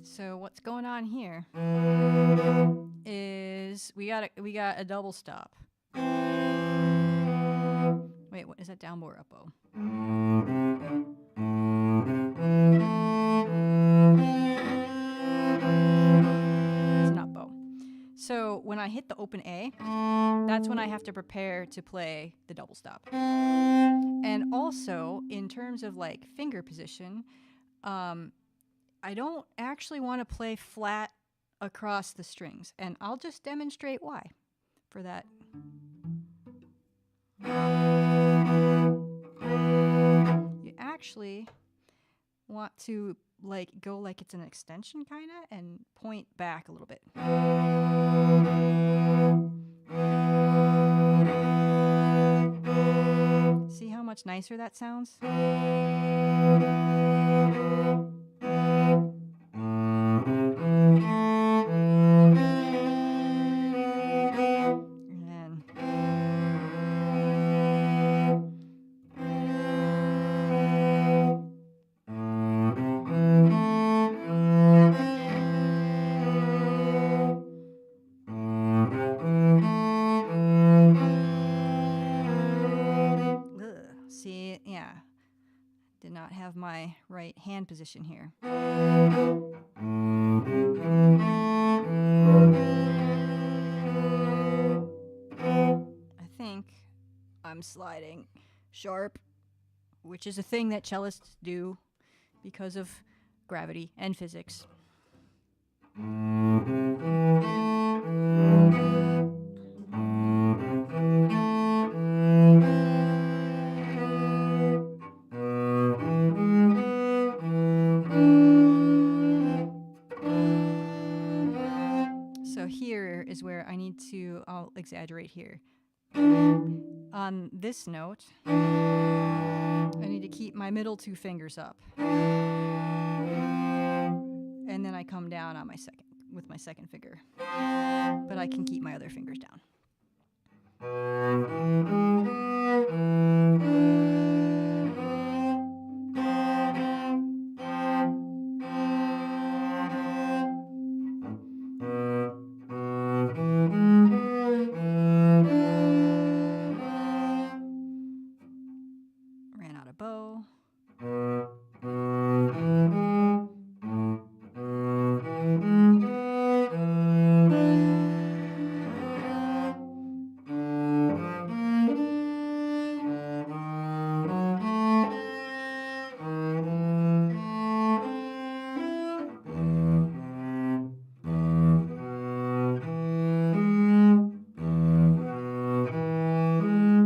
So what's going on here is we got a double stop. Wait, what is that, down bow or up bow? It's an up bow. So when I hit the open A, that's when I have to prepare to play the double stop. And also, in terms of like finger position, I don't actually want to play flat across the strings, and I'll just demonstrate why for that. You actually want to go like it's an extension kind of and point back a little bit. See how much nicer that sounds. See, yeah, did not have my right hand position here. I think I'm sliding sharp, which is a thing that cellists do because of gravity and physics. So here is where I need to, I'll exaggerate here. On this note, I need to keep my middle two fingers up. And then I come down on my second, with my second finger. But I can keep my other fingers down. Ran out of bow.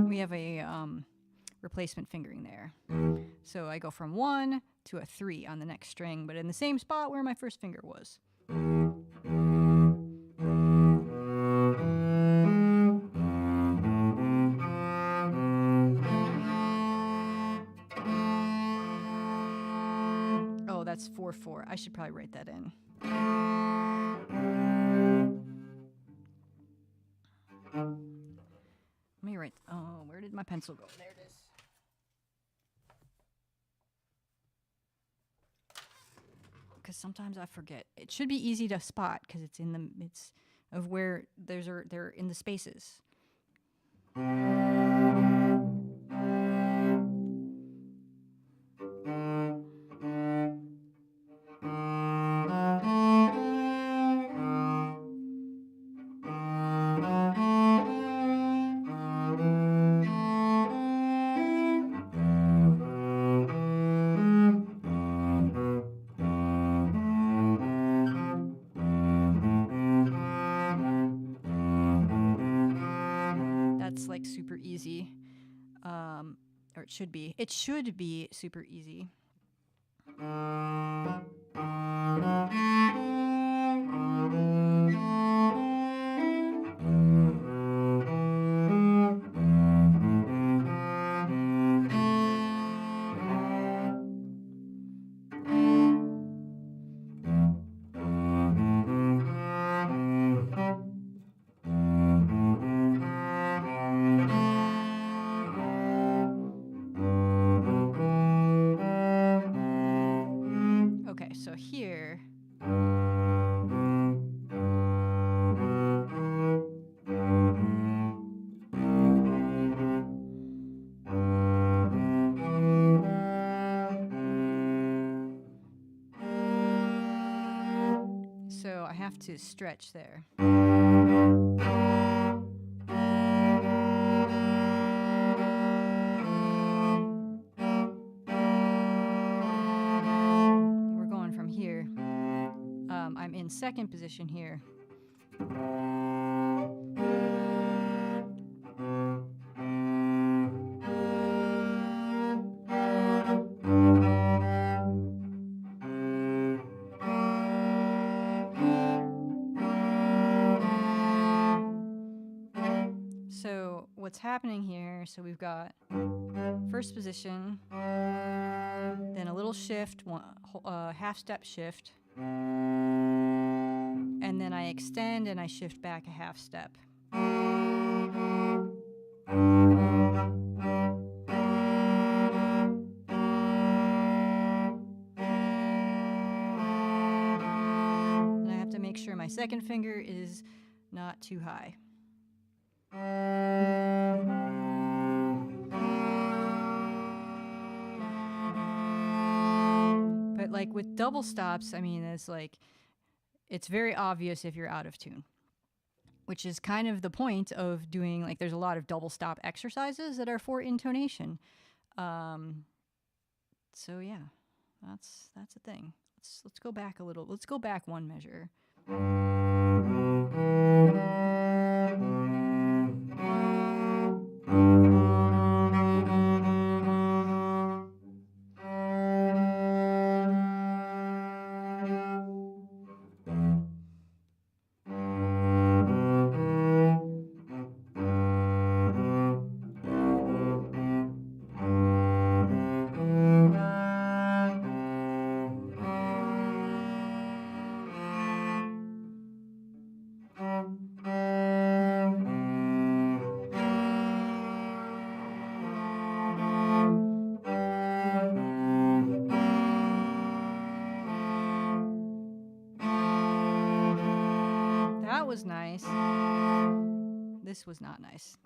We have a replacement fingering there. So I go from 1 to a 3 on the next string, but in the same spot where my first finger was. Oh, that's 4/4. I should probably write that in. Let me write. Oh, where did my pencil go? There it is. Because sometimes I forget. It should be easy to spot because it's in the midst of where they're in the spaces. Like super easy, or it should be. It should be super easy. Okay, so here so I have to stretch there. I'm in second position here. So what's happening here there. So we've got first position, then a little shift, half step shift, and then I extend and I shift back a half step. And I have to make sure my second finger is not too high. But like with double stops, I mean, it's very obvious if you're out of tune, which is kind of the point of doing, like, there's a lot of double stop exercises that are for intonation. So yeah, that's a thing. Let's go back a little. Let's go back one measure. That was nice. This was not nice.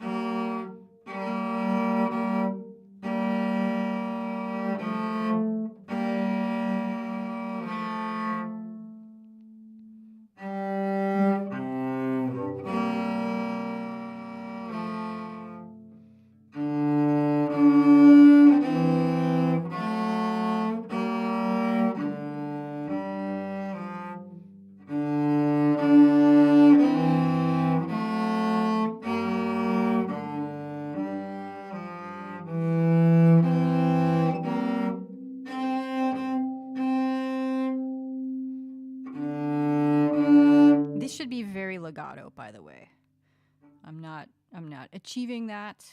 This should be very legato, by the way. I'm not achieving that,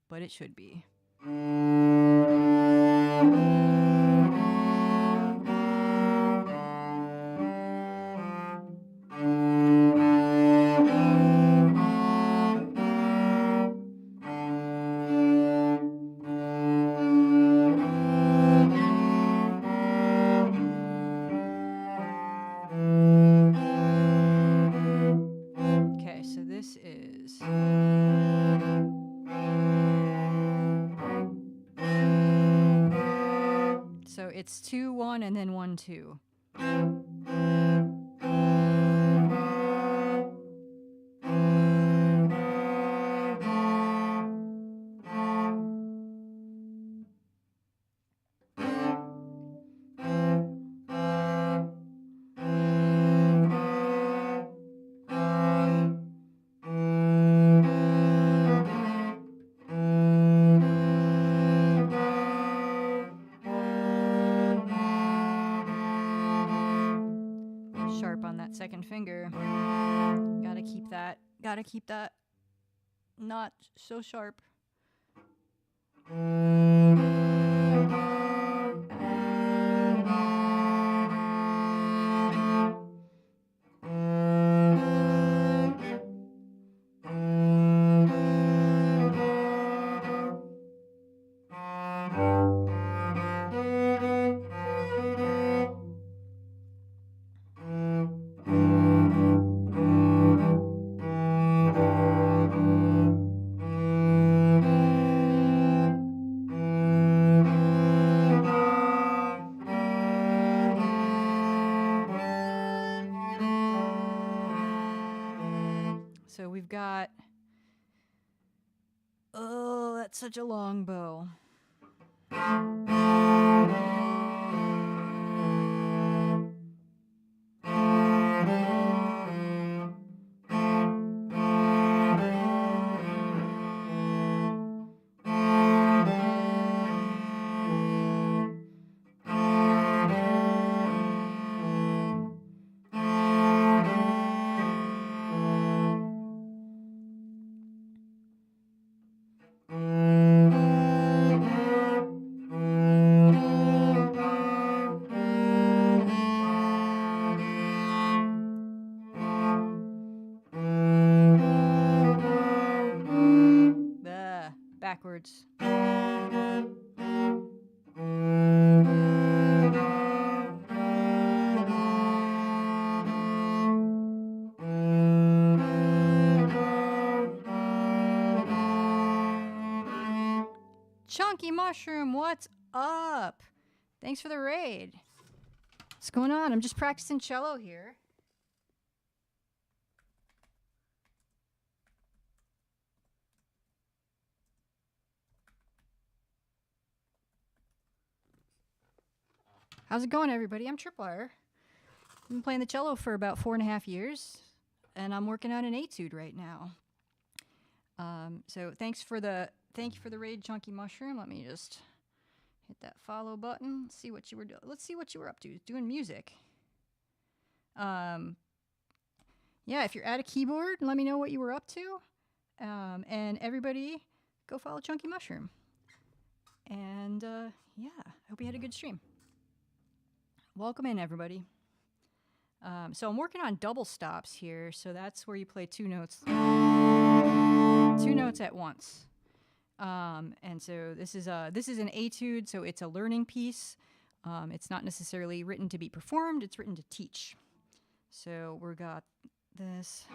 but it should be. It's 2-1 and then 1-2. Second finger. Gotta keep that not so sharp. So we've got, oh, that's such a long bow. chords. Chunky Mushroom, what's up? Thanks for the raid. What's going on? I'm just practicing cello here. How's it going, everybody? I'm Tripwire. I've been playing the cello for about 4.5 years, and I'm working on an etude right now. So thank you for the raid, Chunky Mushroom. Let me just hit that follow button. See what you were doing. Let's see what you were up to. Doing music. Yeah, if you're at a keyboard, let me know what you were up to. And everybody, go follow Chunky Mushroom. And yeah, I hope you had a good stream. Welcome in, everybody. So I'm working on double stops here. So that's where you play two notes at once. And so this is an etude, so it's a learning piece. It's not necessarily written to be performed, it's written to teach. So we got this.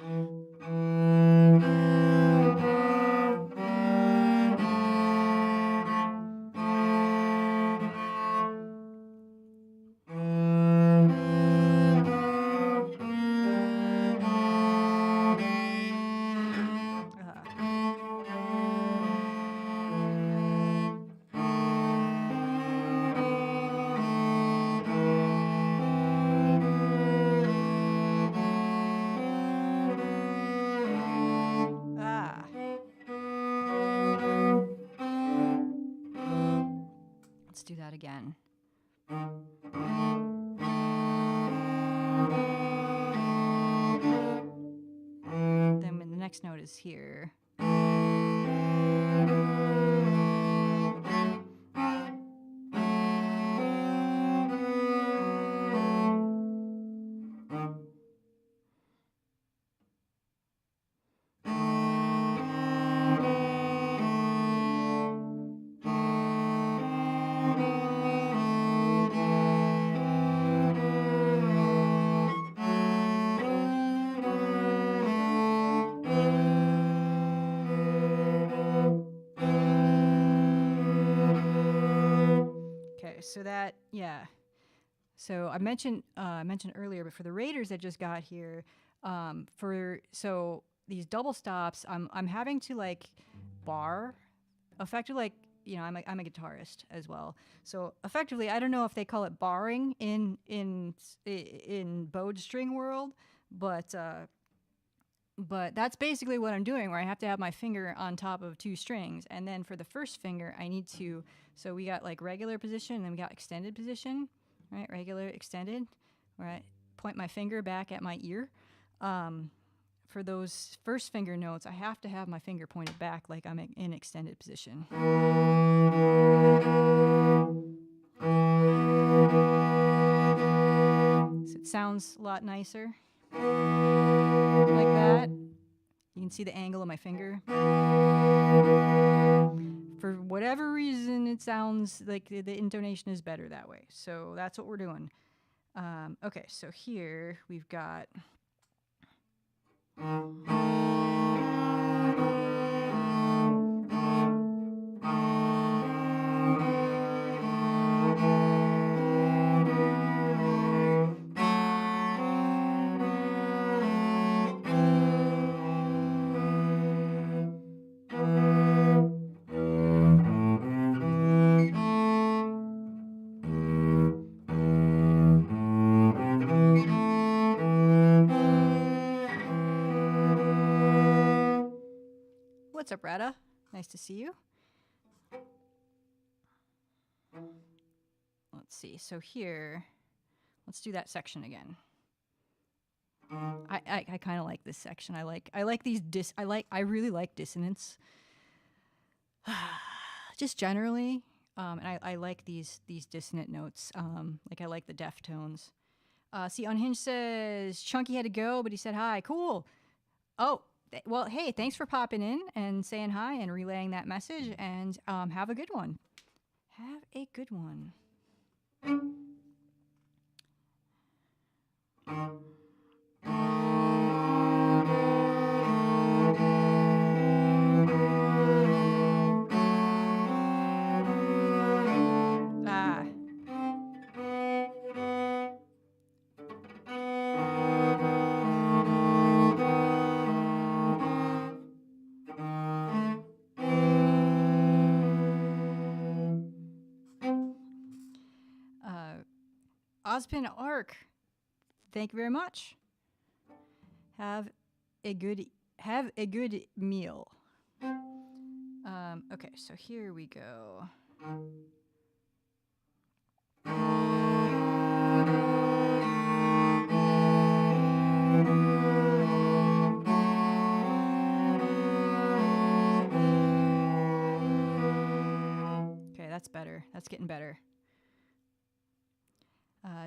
Let's do that again. Then when the next note is here. So that, yeah. So I mentioned earlier, but for the raiders that just got here, so these double stops, I'm having to like bar, effectively, like, you know, I'm a guitarist as well. So effectively, I don't know if they call it barring in bowed string world, but that's basically what I'm doing, where I have to have my finger on top of two strings. And then for the first finger, I need to, so we got like regular position, and then we got extended position, right? Regular, extended, where I point my finger back at my ear. For those first finger notes, I have to have my finger pointed back like I'm in extended position. So it sounds a lot nicer. Like that. You can see the angle of my finger. For whatever reason, it sounds like the intonation is better that way. So that's what we're doing. Okay, so here we've got... What's up, Retta? Nice to see you. Let's see. So here, let's do that section again. I kind of like this section. I like these I really like dissonance. Just generally, and I like these dissonant notes. Like I like the def tones. See, Unhinged says Chunky had to go, but he said hi. Cool. Oh, Well, hey, thanks for popping in and saying hi and relaying that message. And have a good one. Have a good one. Ah. Ozpin Arc, thank you very much. Have a good meal. Okay, so here we go. Okay, that's better. That's getting better.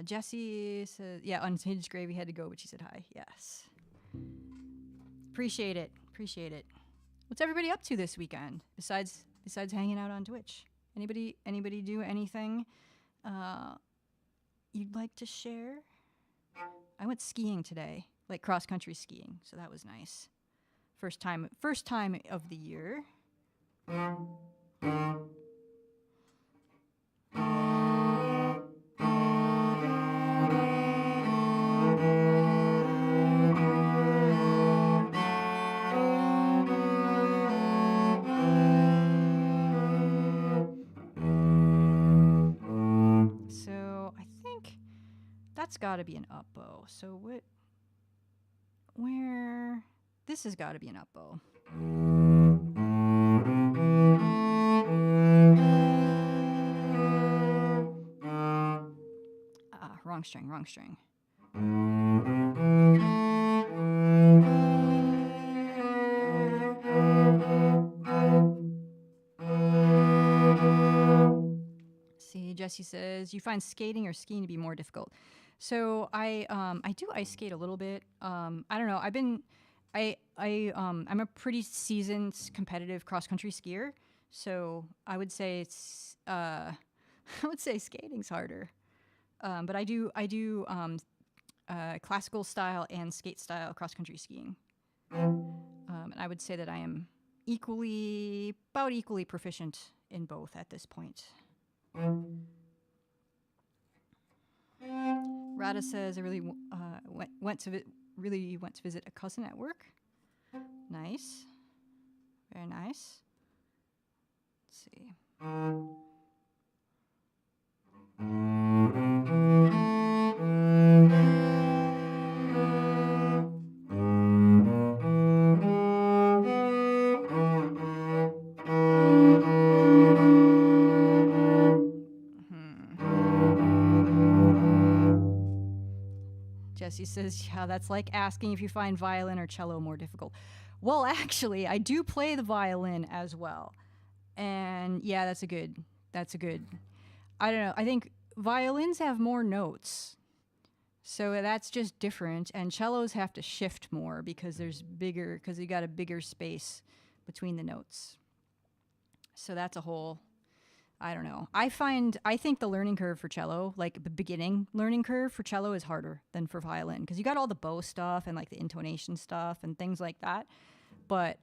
Jessie says, yeah, Unhinged Gravy had to go, but she said hi. Yes. Appreciate it. Appreciate it. What's everybody up to this weekend besides hanging out on Twitch? Anybody do anything you'd like to share? I went skiing today, like cross country skiing, so that was nice. First time of the year. That's got to be an up bow. So where, this has got to be an up bow. Wrong string. See, Jessie says, you find skating or skiing to be more difficult. So I do ice skate a little bit. I don't know. I'm a pretty seasoned competitive cross country skier. So I would say I would say skating's harder. But I do classical style and skate style cross country skiing. And I would say that I am about equally proficient in both at this point. Rada says, I really went to visit a cousin at work. Nice. Very nice. Let's see. Jesse says, yeah, that's like asking if you find violin or cello more difficult. Well, actually, I do play the violin as well. And yeah, that's a good, I don't know. I think violins have more notes. So that's just different. And cellos have to shift more because you got a bigger space between the notes. So that's a whole, I don't know. I think the learning curve for cello, like the beginning learning curve for cello is harder than for violin because you got all the bow stuff and like the intonation stuff and things like that. But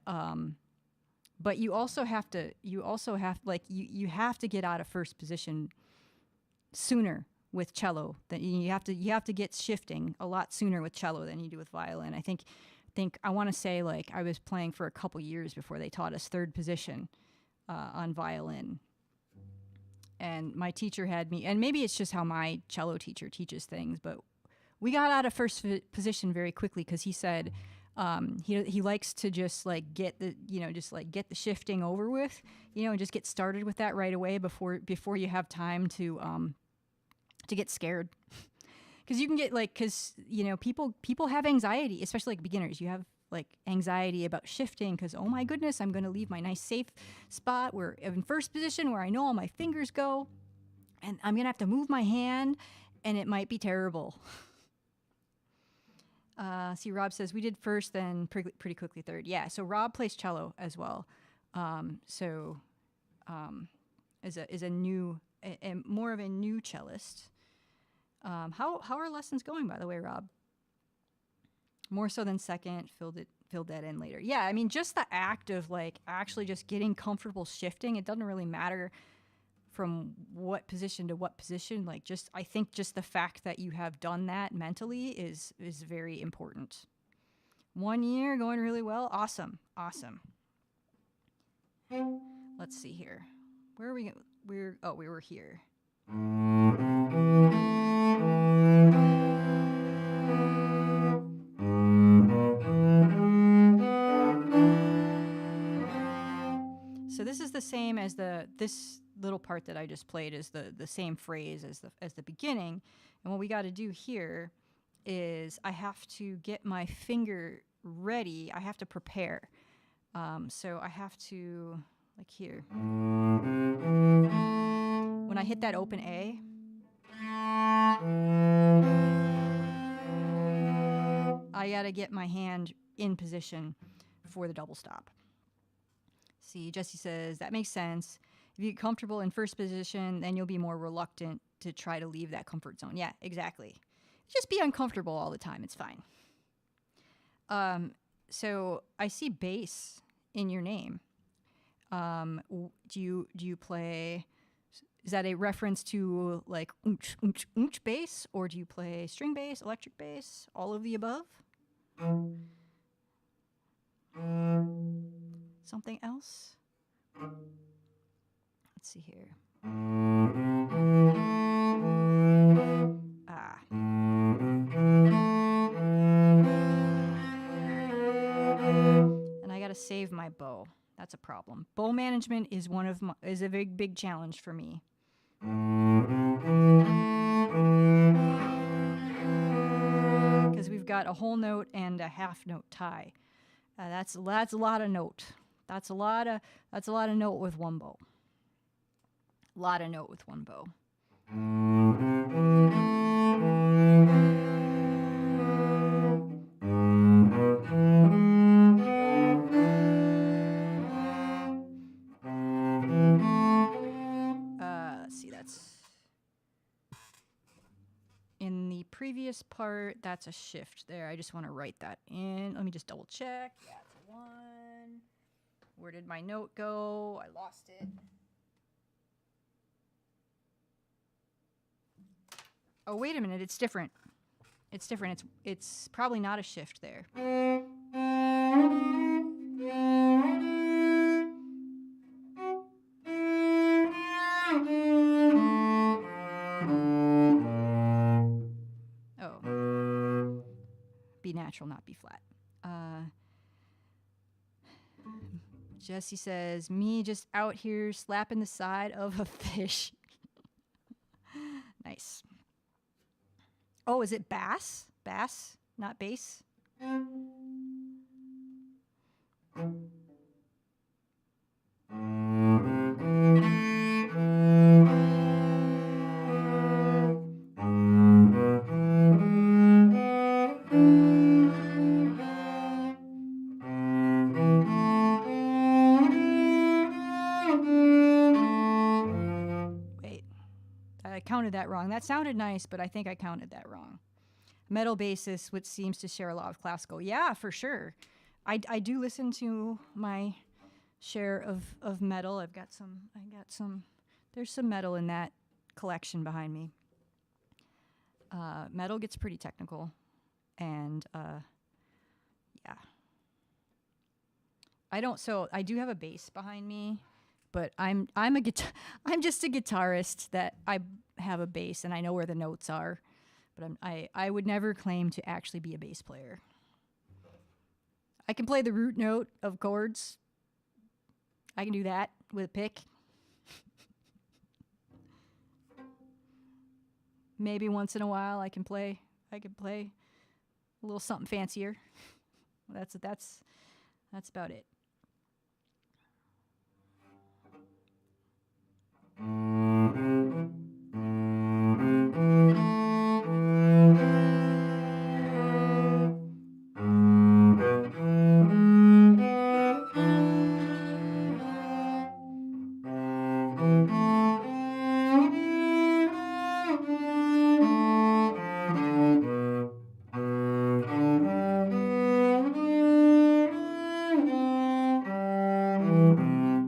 you also have to get out of first position sooner with cello. That you have to get shifting a lot sooner with cello than you do with violin. I think I want to say like I was playing for a couple years before they taught us third position on violin. And my teacher had me, and maybe it's just how my cello teacher teaches things, but we got out of first position very quickly because he said he likes to just like get the shifting over with, and just get started with that right away before you have time to get scared. Because you can get people have anxiety, especially like beginners. You have like anxiety about shifting because, oh my goodness, I'm going to leave my nice safe spot where I'm in first position where I know all my fingers go, and I'm going to have to move my hand, and it might be terrible. See, Rob says we did first, then pretty quickly third. Yeah, so Rob plays cello as well. Is a new, more of a new cellist. How are lessons going, by the way, Rob? More so than second, filled that in later. Yeah, I mean, just the act of like actually just getting comfortable shifting. It doesn't really matter from what position to what position. Like, just I think just the fact that you have done that mentally is very important. 1 year going really well. Awesome. Let's see here. Where are we? We were here. So this is the same as this little part that I just played is the same phrase as the beginning. And what we got to do here is I have to get my finger ready. I have to prepare. So I have to, like here. When I hit that open A, I got to get my hand in position for the double stop. See, Jesse says, that makes sense. If you get comfortable in first position, then you'll be more reluctant to try to leave that comfort zone. Yeah, exactly. Just be uncomfortable all the time. It's fine. So I see bass in your name. Do you play... Is that a reference to like oonch bass, or do you play string bass, electric bass, all of the above? Something else? Let's see here. And I gotta save my bow. That's a problem. Bow management is is a big challenge for me. Because we've got a whole note and a half note tie. That's a lot of note. That's a lot of note with one bow. Lot of note with one bow. Let's see, that's in the previous part. That's a shift there. I just want to write that in. Let me just double check. Yeah, it's a 1. Where did my note go? I lost it. Oh, wait a minute. It's different. It's different. It's probably not a shift there. Oh. B natural, not B flat. Jesse says, me just out here slapping the side of a fish. Nice. Oh, is it bass? Bass, not bass? I counted that wrong. That sounded nice, but I think I counted that wrong. Metal basis, which seems to share a lot of classical. Yeah, for sure. I do listen to my share of metal. I've got some. There's some metal in that collection behind me. Metal gets pretty technical, and yeah. I do have a bass behind me. But I'm just a guitarist that I have a bass and I know where the notes are, but I would never claim to actually be a bass player. I can play the root note of chords. I can do that with a pick. Maybe once in a while I can play a little something fancier. That's about it.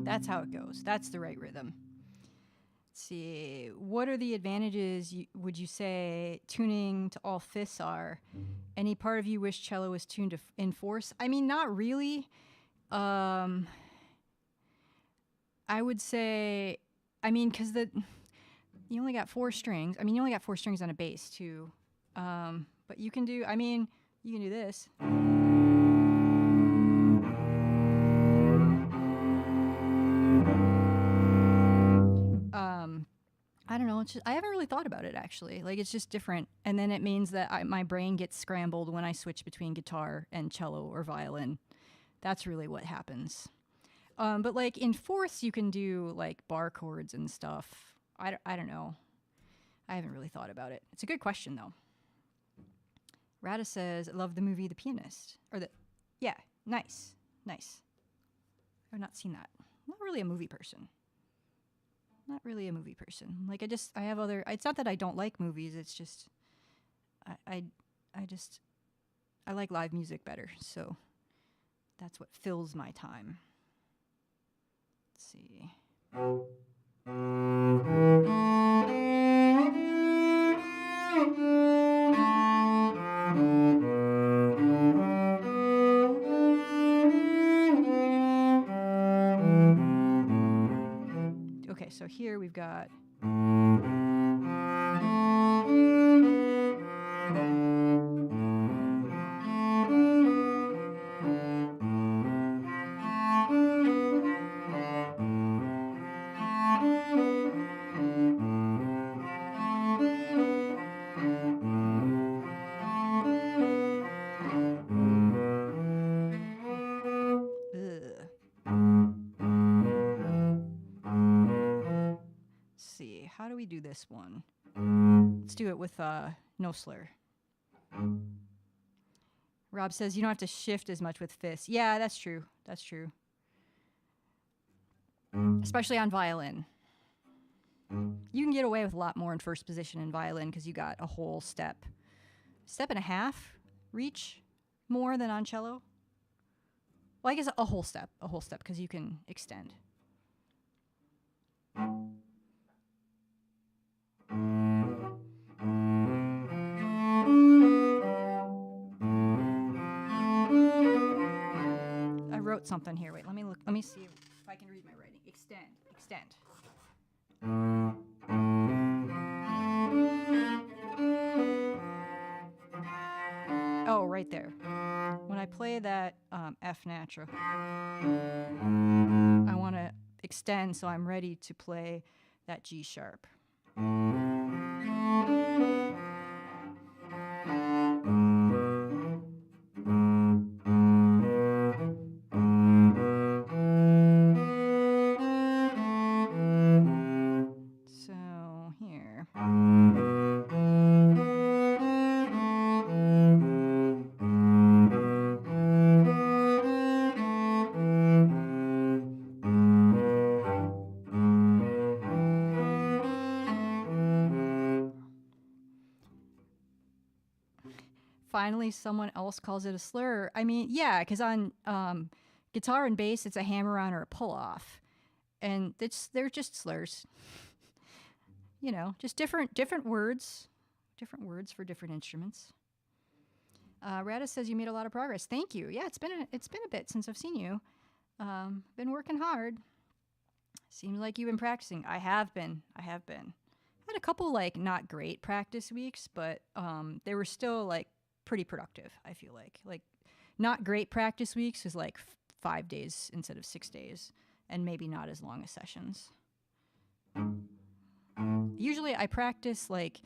That's how it goes. That's the right rhythm. Let's see. What are the advantages, would you say, tuning to all fifths are? Any part of you wish cello was tuned to in fourths? I mean, not really. I would say, I mean, because you only got 4 strings. I mean, you only got 4 strings on a bass, too. But you can do, I mean, you can do this. I don't know. It's just, I haven't really thought about it, actually. Like, it's just different. And then it means that my brain gets scrambled when I switch between guitar and cello or violin. That's really what happens. But, like, in fourths, you can do, like, bar chords and stuff. I don't know. I haven't really thought about it. It's a good question, though. Rada says, I love the movie The Pianist. Yeah, nice. Nice. I've not seen that. I'm not really a movie person. Not really a movie person. Like, I have other, it's not that I don't like movies, it's just, I like live music better, so that's what fills my time. Let's see. Okay, so here we've got how do we do this one? Let's do it with no slur. Rob says you don't have to shift as much with fifths. Yeah, that's true. That's true. Especially on violin. You can get away with a lot more in first position in violin because you got a whole step and a half reach more than on cello. Well, I guess a whole step because you can extend. I wrote something here. Wait, let me look. Let me see if I can read my writing. Extend. Oh, right there. When I play that F natural, I want to extend so I'm ready to play that G sharp. So here. Finally, someone else calls it a slur. I mean, yeah, because on guitar and bass, it's a hammer-on or a pull-off. And they're just slurs. You know, just different words. Different words for different instruments. Rada says you made a lot of progress. Thank you. Yeah, it's been a bit since I've seen you. Been working hard. Seems like you've been practicing. I have been. Had a couple, like, not great practice weeks, but they were still, like, pretty productive, I feel like. Like, not great practice weeks is like 5 days instead of 6 days, and maybe not as long as sessions. Usually I practice 6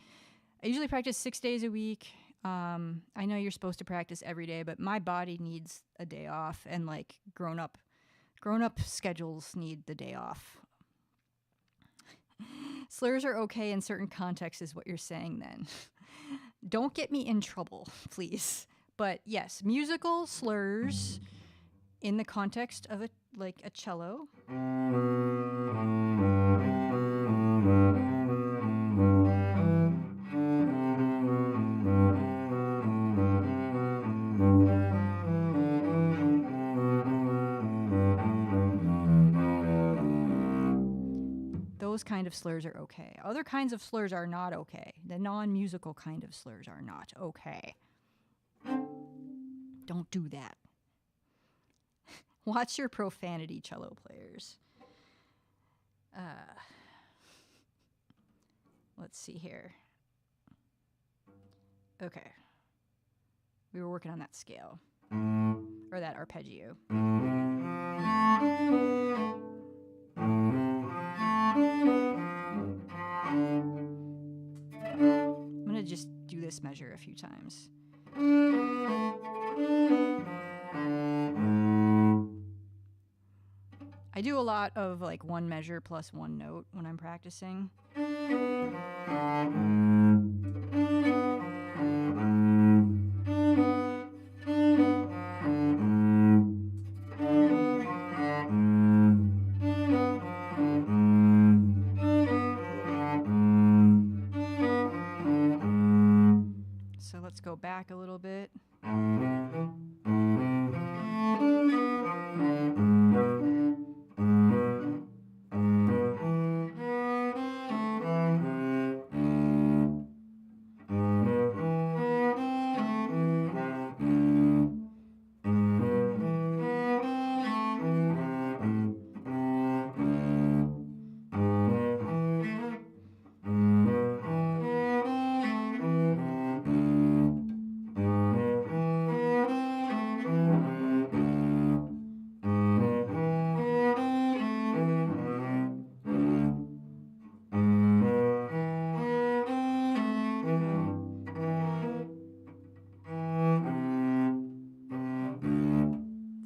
days a week. I know you're supposed to practice every day, but my body needs a day off, and, like, grown up schedules need the day off. Slurs are okay in certain contexts is what you're saying then. Don't get me in trouble, please. But yes, musical slurs in the context of a cello. kind of slurs are okay. Other kinds of slurs are not okay. The non-musical kind of slurs are not okay. Don't do that. Watch your profanity, cello players. Let's see here. Okay. We were working on that scale. Or that arpeggio. I'm going to just do this measure a few times. I do a lot of like one measure plus one note when I'm practicing. So let's go back a little bit.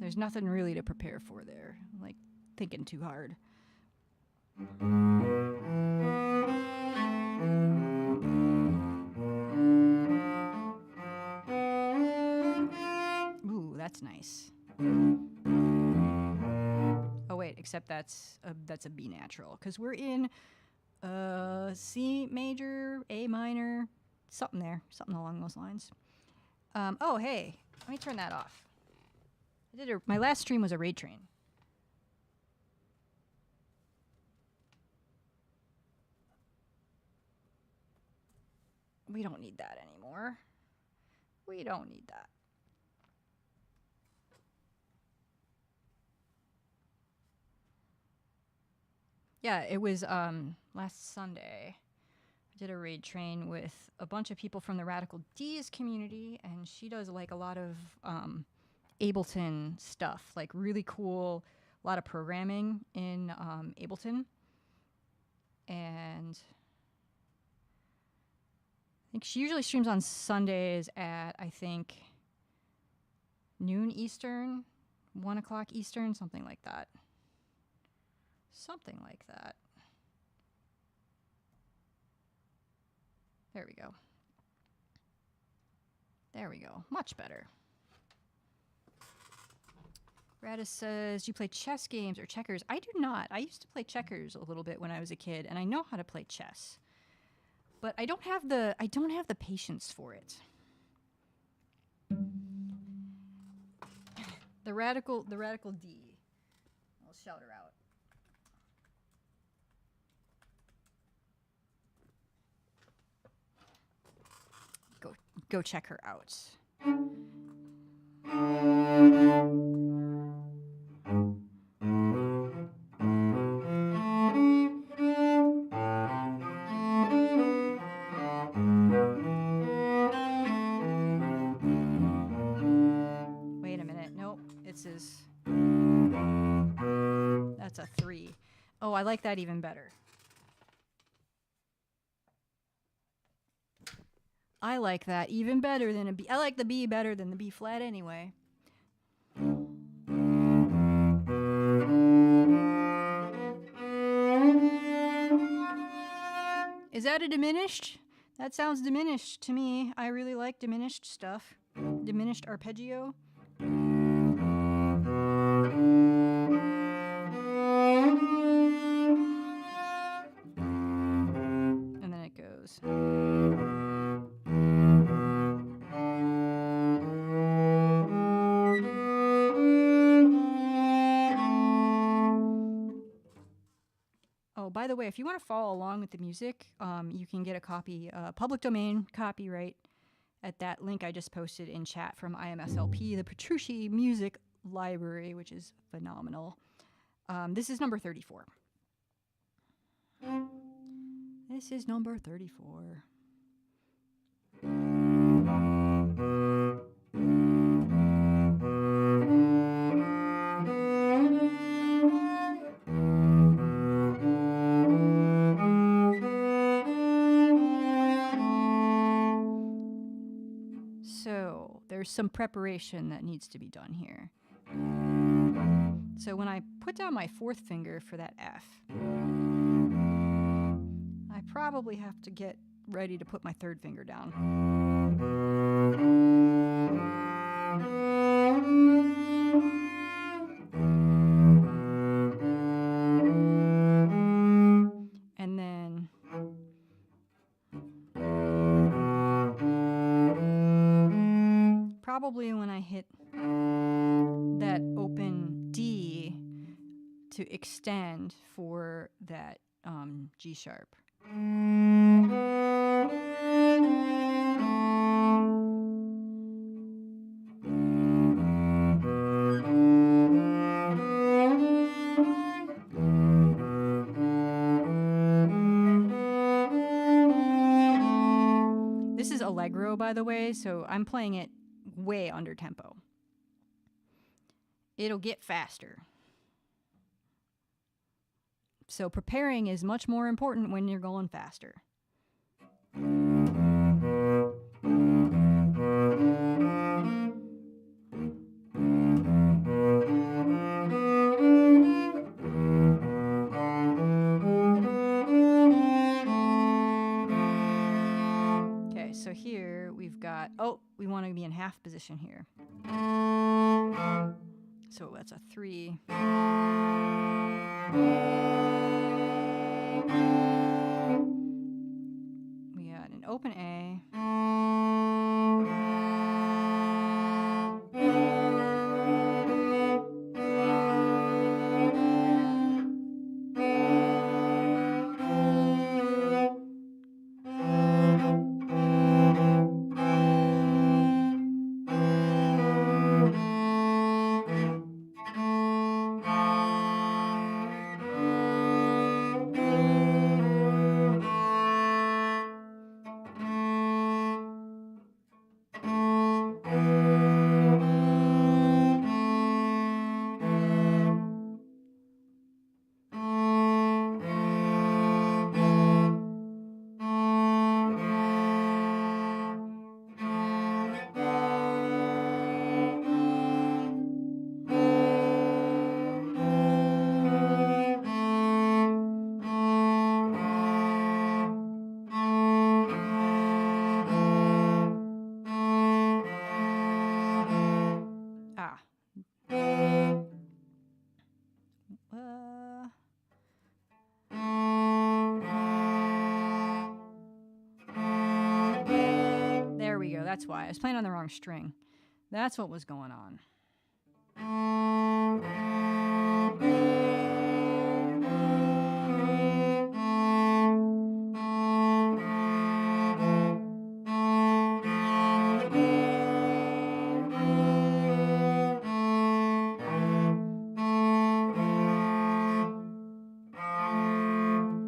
There's nothing really to prepare for there. I'm like thinking too hard. Ooh, that's nice. Oh wait, except that's a B natural because we're in C major, A minor, something along those lines. Oh hey, let me turn that off. My last stream was a raid train. We don't need that anymore. We don't need that. Yeah, it was last Sunday. I did a raid train with a bunch of people from the Radical D's community, and she does like a lot of Ableton stuff, like really cool, a lot of programming in Ableton. And I think she usually streams on Sundays at, I think, noon Eastern, 1 o'clock Eastern, something like that. Something like that. There we go. There we go. Much better. Radis says, do you play chess games or checkers? I do not. I used to play checkers a little bit when I was a kid, and I know how to play chess. But I don't have the patience for it. The radical D. I'll shout her out. Go check her out. Wait a minute. Nope. It's his. That's a 3. Oh, I like that even better. I like that even better than a B. I like the B better than the B flat anyway. Is that a diminished? That sounds diminished to me. I really like diminished stuff. Diminished arpeggio. And then it goes. Oh, by the way, if you want to follow along with the music, you can get a copy, public domain copyright, at that link I just posted in chat from IMSLP, the Petrucci Music Library, which is phenomenal. This is number 34. This is number 34. So there's some preparation that needs to be done here. So when I put down my fourth finger for that F, I probably have to get ready to put my third finger down. And then probably when I hit that open D to extend for that G sharp. This is Allegro, by the way, so I'm playing it way under tempo. It'll get faster. So preparing is much more important when you're going faster. Okay, so here we've got, oh, we want to be in half position here. So that's a 3. We got an open A. There we go. That's why. I was playing on the wrong string. That's what was going on.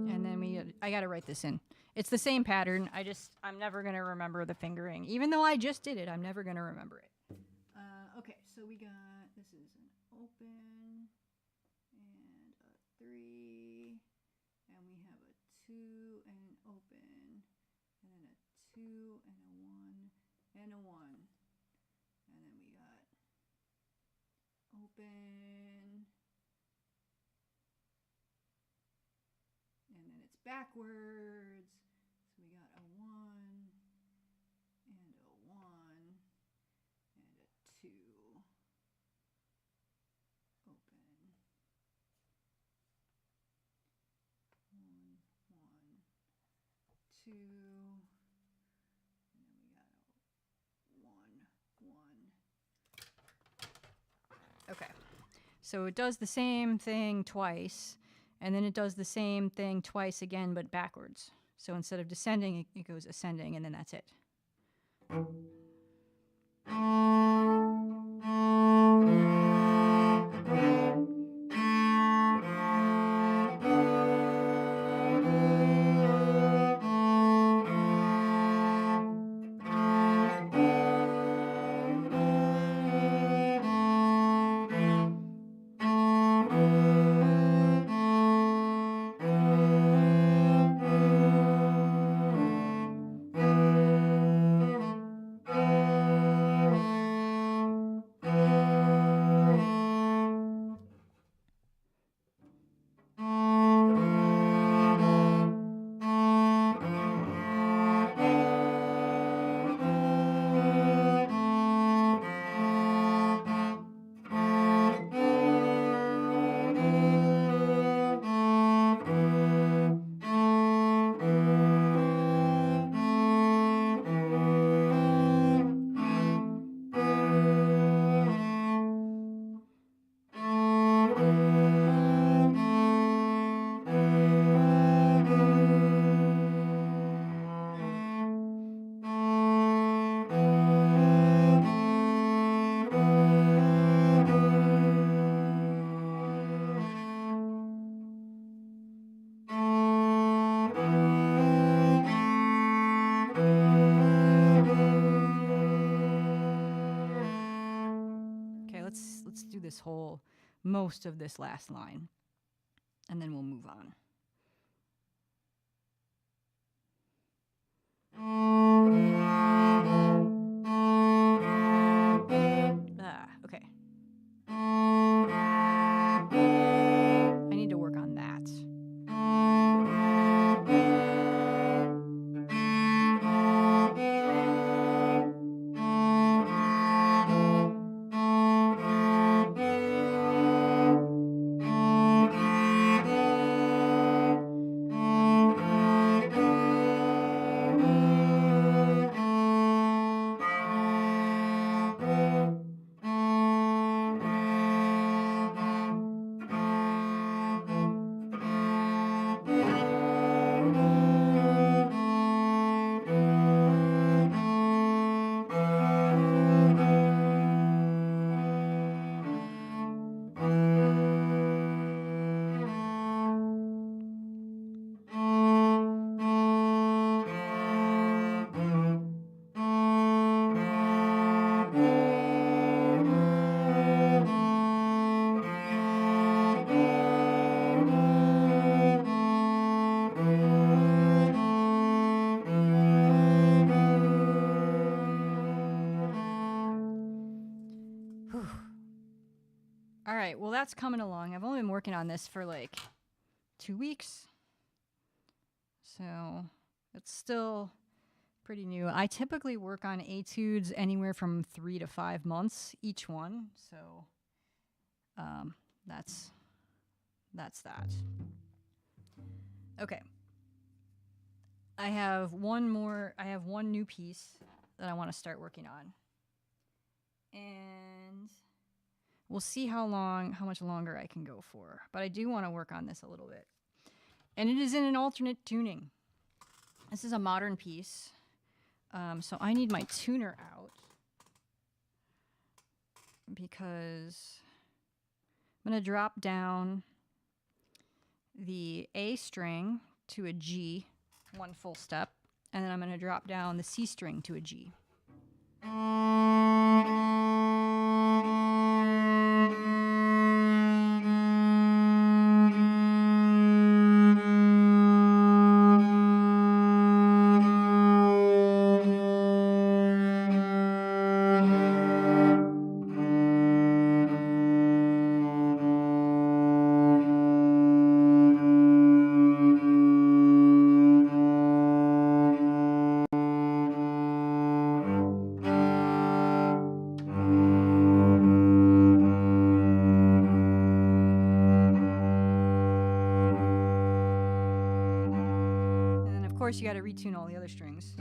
And then I got to write this in. It's the same pattern. I'm never going to remember the fingering. Even though I just did it, I'm never going to remember it. Okay, so we got, this is an open and a 3, and we have a 2 and an open, and then a 2 and a 1 and a 1. And then we got open, and then it's backwards. So we got a 1 and a 1 and a 2. Open. 1, 1, 2. And then we got a 1, 1. Okay. So it does the same thing twice. And then it does the same thing twice again, but backwards. So instead of descending, it goes ascending, and then that's it. Let's do this whole, most of this last line, and then we'll move on. Okay. I need to work on that. All right, well, that's coming along. I've only been working on this for like 2 weeks. So it's still pretty new. I typically work on etudes anywhere from 3 to 5 months each one. So that's that. Okay. I have one new piece that I want to start working on. And we'll see how much longer I can go for. But I do want to work on this a little bit. And it is in an alternate tuning. This is a modern piece. So I need my tuner out because I'm going to drop down the A string to a G, one full step, and then I'm going to drop down the C string to a G. You got to retune all the other strings.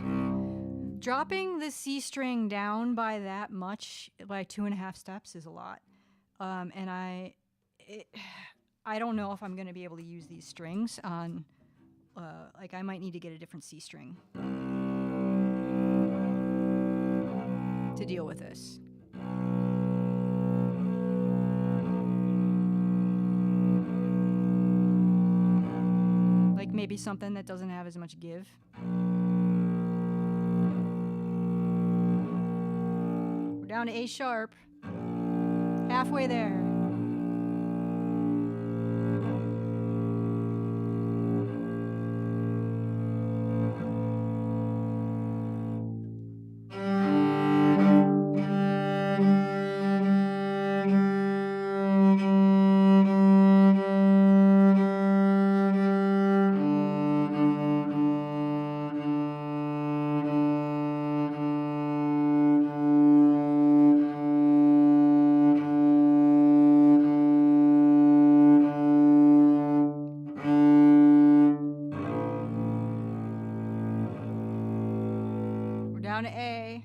Dropping the C string down by that much, by 2.5 steps, is a lot. And I don't know if I'm going to be able to use these strings on, like I might need to get a different C string to deal with this. Like maybe something that doesn't have as much give. We're down to A sharp. Halfway there. Down to A.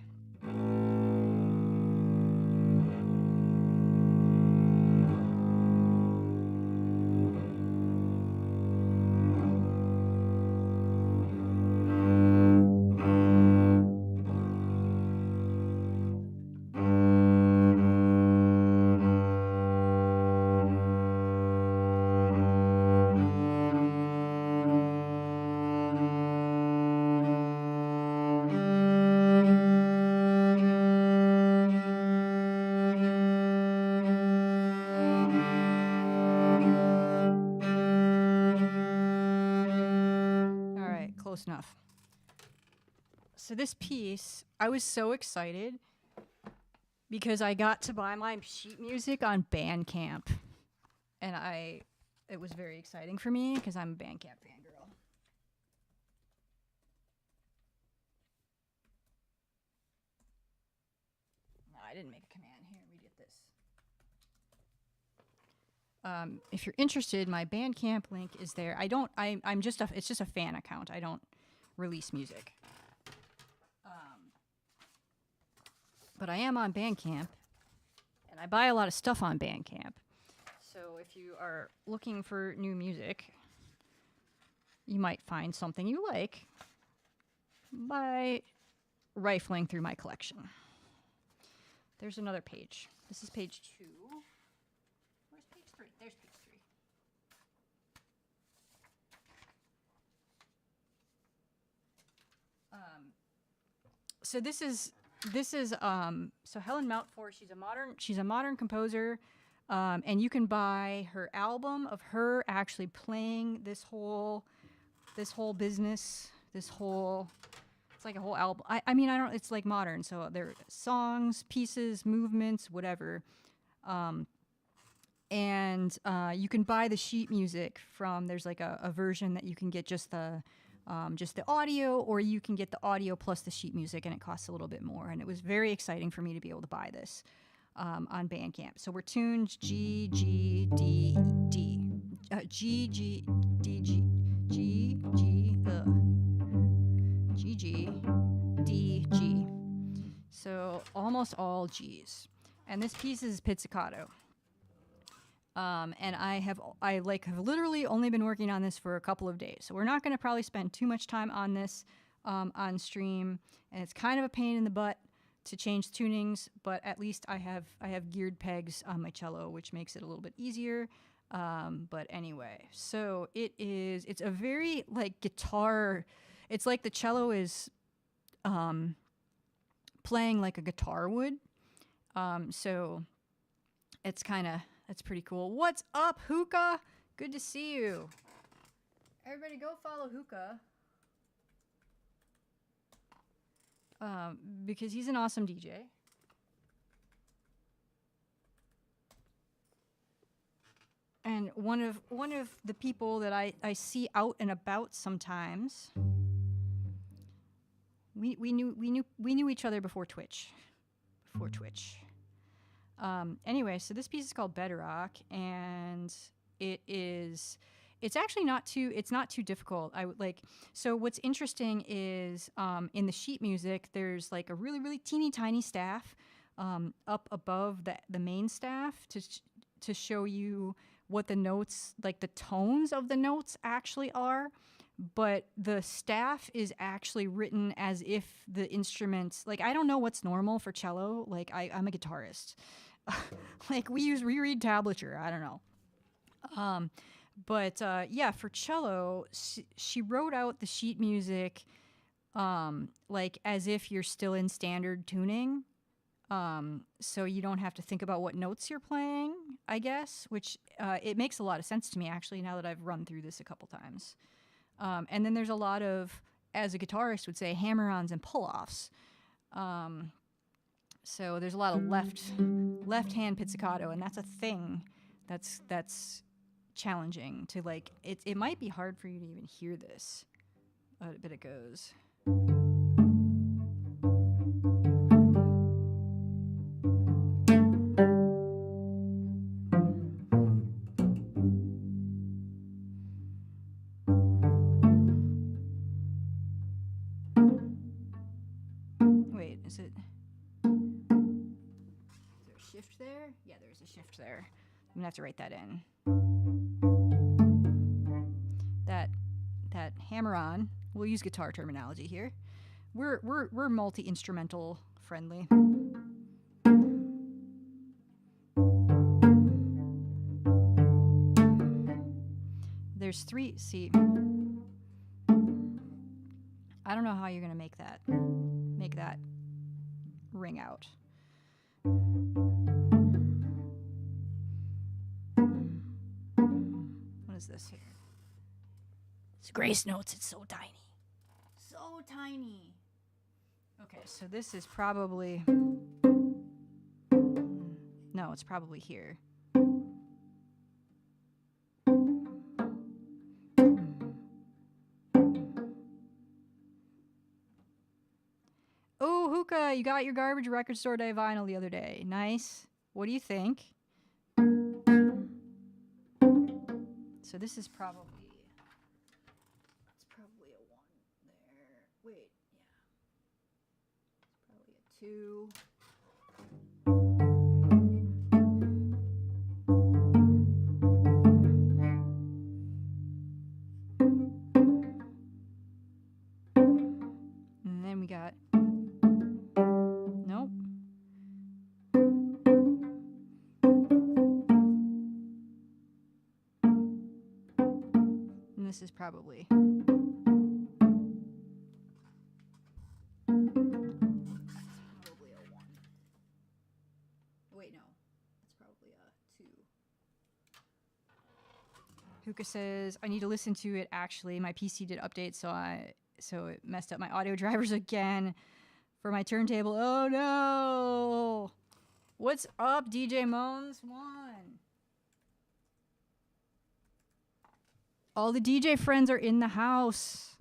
Close enough. So this piece, I was so excited because I got to buy my sheet music on Bandcamp. And it was very exciting for me because I'm a Bandcamp fangirl. No, I didn't make a command. Here, we get this. If you're interested, my Bandcamp link is there. It's just a fan account. I don't release music. But I am on Bandcamp, and I buy a lot of stuff on Bandcamp. So if you are looking for new music, you might find something you like by rifling through my collection. There's another page. This is page 2. Where's page 3? There's page 3. So this is so Helen Mountfort. She's a modern composer, and you can buy her album of her actually playing this whole business. It's like a whole album. I mean, it's like modern, so there are songs, pieces, movements, whatever. And you can buy the sheet music from. There's like a version that you can get just the audio, or you can get the audio plus the sheet music, and it costs a little bit more. And it was very exciting for me to be able to buy this on Bandcamp. So we're tuned G, G, D, D. G, G, D, G, G, G, G, G, D, G. So almost all Gs. And this piece is pizzicato. And I have literally only been working on this for a couple of days. So we're not going to probably spend too much time on this on stream. And it's kind of a pain in the butt to change tunings, but at least I have geared pegs on my cello, which makes it a little bit easier. But anyway, so it's a very like guitar. It's like the cello is playing like a guitar would. So it's pretty cool. What's up, Hookah? Good to see you. Everybody go follow Hookah. Because he's an awesome DJ. And one of the people that I see out and about sometimes. We knew each other before Twitch. Anyway, so this piece is called Bedrock, and it's actually not too difficult. So what's interesting is in the sheet music, there's like a really, really teeny tiny staff up above the main staff to show you what the notes, like the tones of the notes actually are, but the staff is actually written as if the instruments, like I don't know what's normal for cello. Like I'm a guitarist. Like we read tablature. I don't know. But yeah, for cello, she wrote out the sheet music like as if you're still in standard tuning. So you don't have to think about what notes you're playing, I guess, which it makes a lot of sense to me, actually, now that I've run through this a couple times. And then there's a lot of, as a guitarist would say, hammer-ons and pull-offs. So there's a lot of left-hand pizzicato, and that's a thing that's challenging to, like, it might be hard for you to even hear this, but it goes. Wait, is there a shift there? Yeah, there's a shift there. I'm gonna have to write that in. That hammer-on. We'll use guitar terminology here. We're multi-instrumental friendly. There's three. See, I don't know how you're gonna make that ring out. What is this here? It's Grace Notes. It's so tiny. So tiny. Okay, so this is probably... No, it's probably here. Oh, Hookah, you got your Garbage Record Store Day vinyl the other day. Nice. What do you think? So this is probably... It's probably a 1 there. Wait, yeah. It's probably a 2. And then we got... Nope. And this is probably... Probably a 1. Wait, no. It's probably a 2. Hookah says, I need to listen to it actually. My PC did update, so it messed up my audio drivers again for my turntable. Oh no! What's up, DJ Moans 1? All the DJ friends are in the house.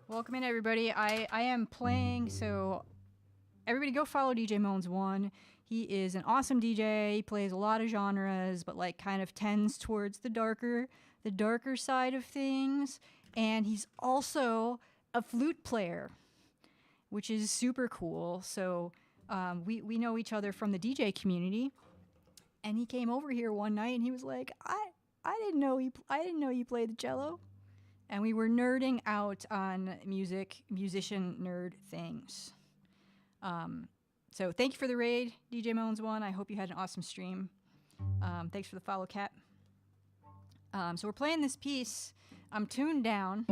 Welcome in, everybody. I am playing, so everybody go follow DJ Moans 1. He is an awesome DJ. He plays a lot of genres, but like kind of tends towards the darker side of things. And he's also a flute player, which is super cool. So we know each other from the DJ community. And he came over here one night and he was like, I didn't know you played the cello. And we were nerding out on musician nerd things. So thank you for the raid, DJ Moans 1. I hope you had an awesome stream. Thanks for the follow, Cat. So we're playing this piece. I'm tuned down.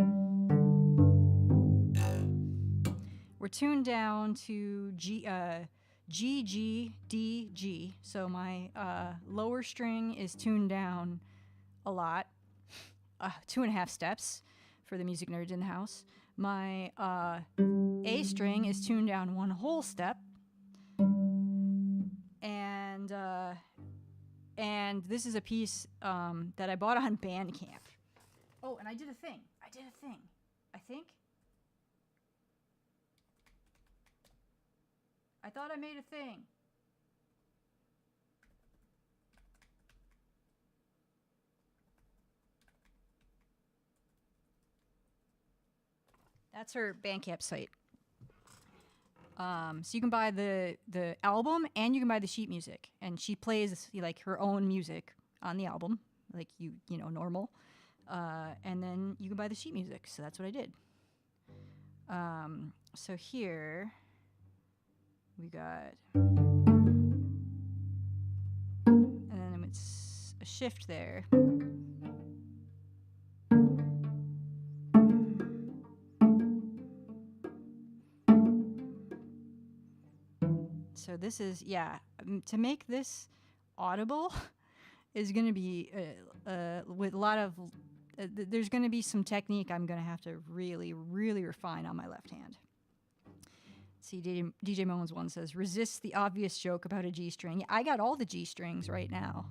We're tuned down to G, G, D, G. So my lower string is tuned down a lot. 2.5 steps for the music nerds in the house. My A string is tuned down 1 whole step. And this is a piece that I bought on Bandcamp. Oh, and I did a thing. I think. I thought I made a thing. That's her Bandcamp site. So you can buy the album and you can buy the sheet music, and she plays like her own music on the album, like you know normal, and then you can buy the sheet music. So that's what I did. So here we got, and then it's a shift there. So this is, to make this audible is going to be with a lot of, there's going to be some technique I'm going to have to really, really refine on my left hand. See, DJ Moans one says, resist the obvious joke about a G string. I got all the G strings right now.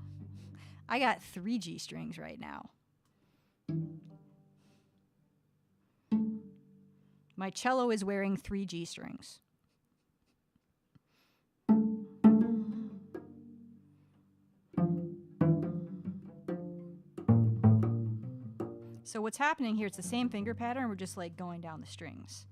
I got 3 G strings right now. My cello is wearing 3 G strings. So what's happening here, it's the same finger pattern, we're just like going down the strings.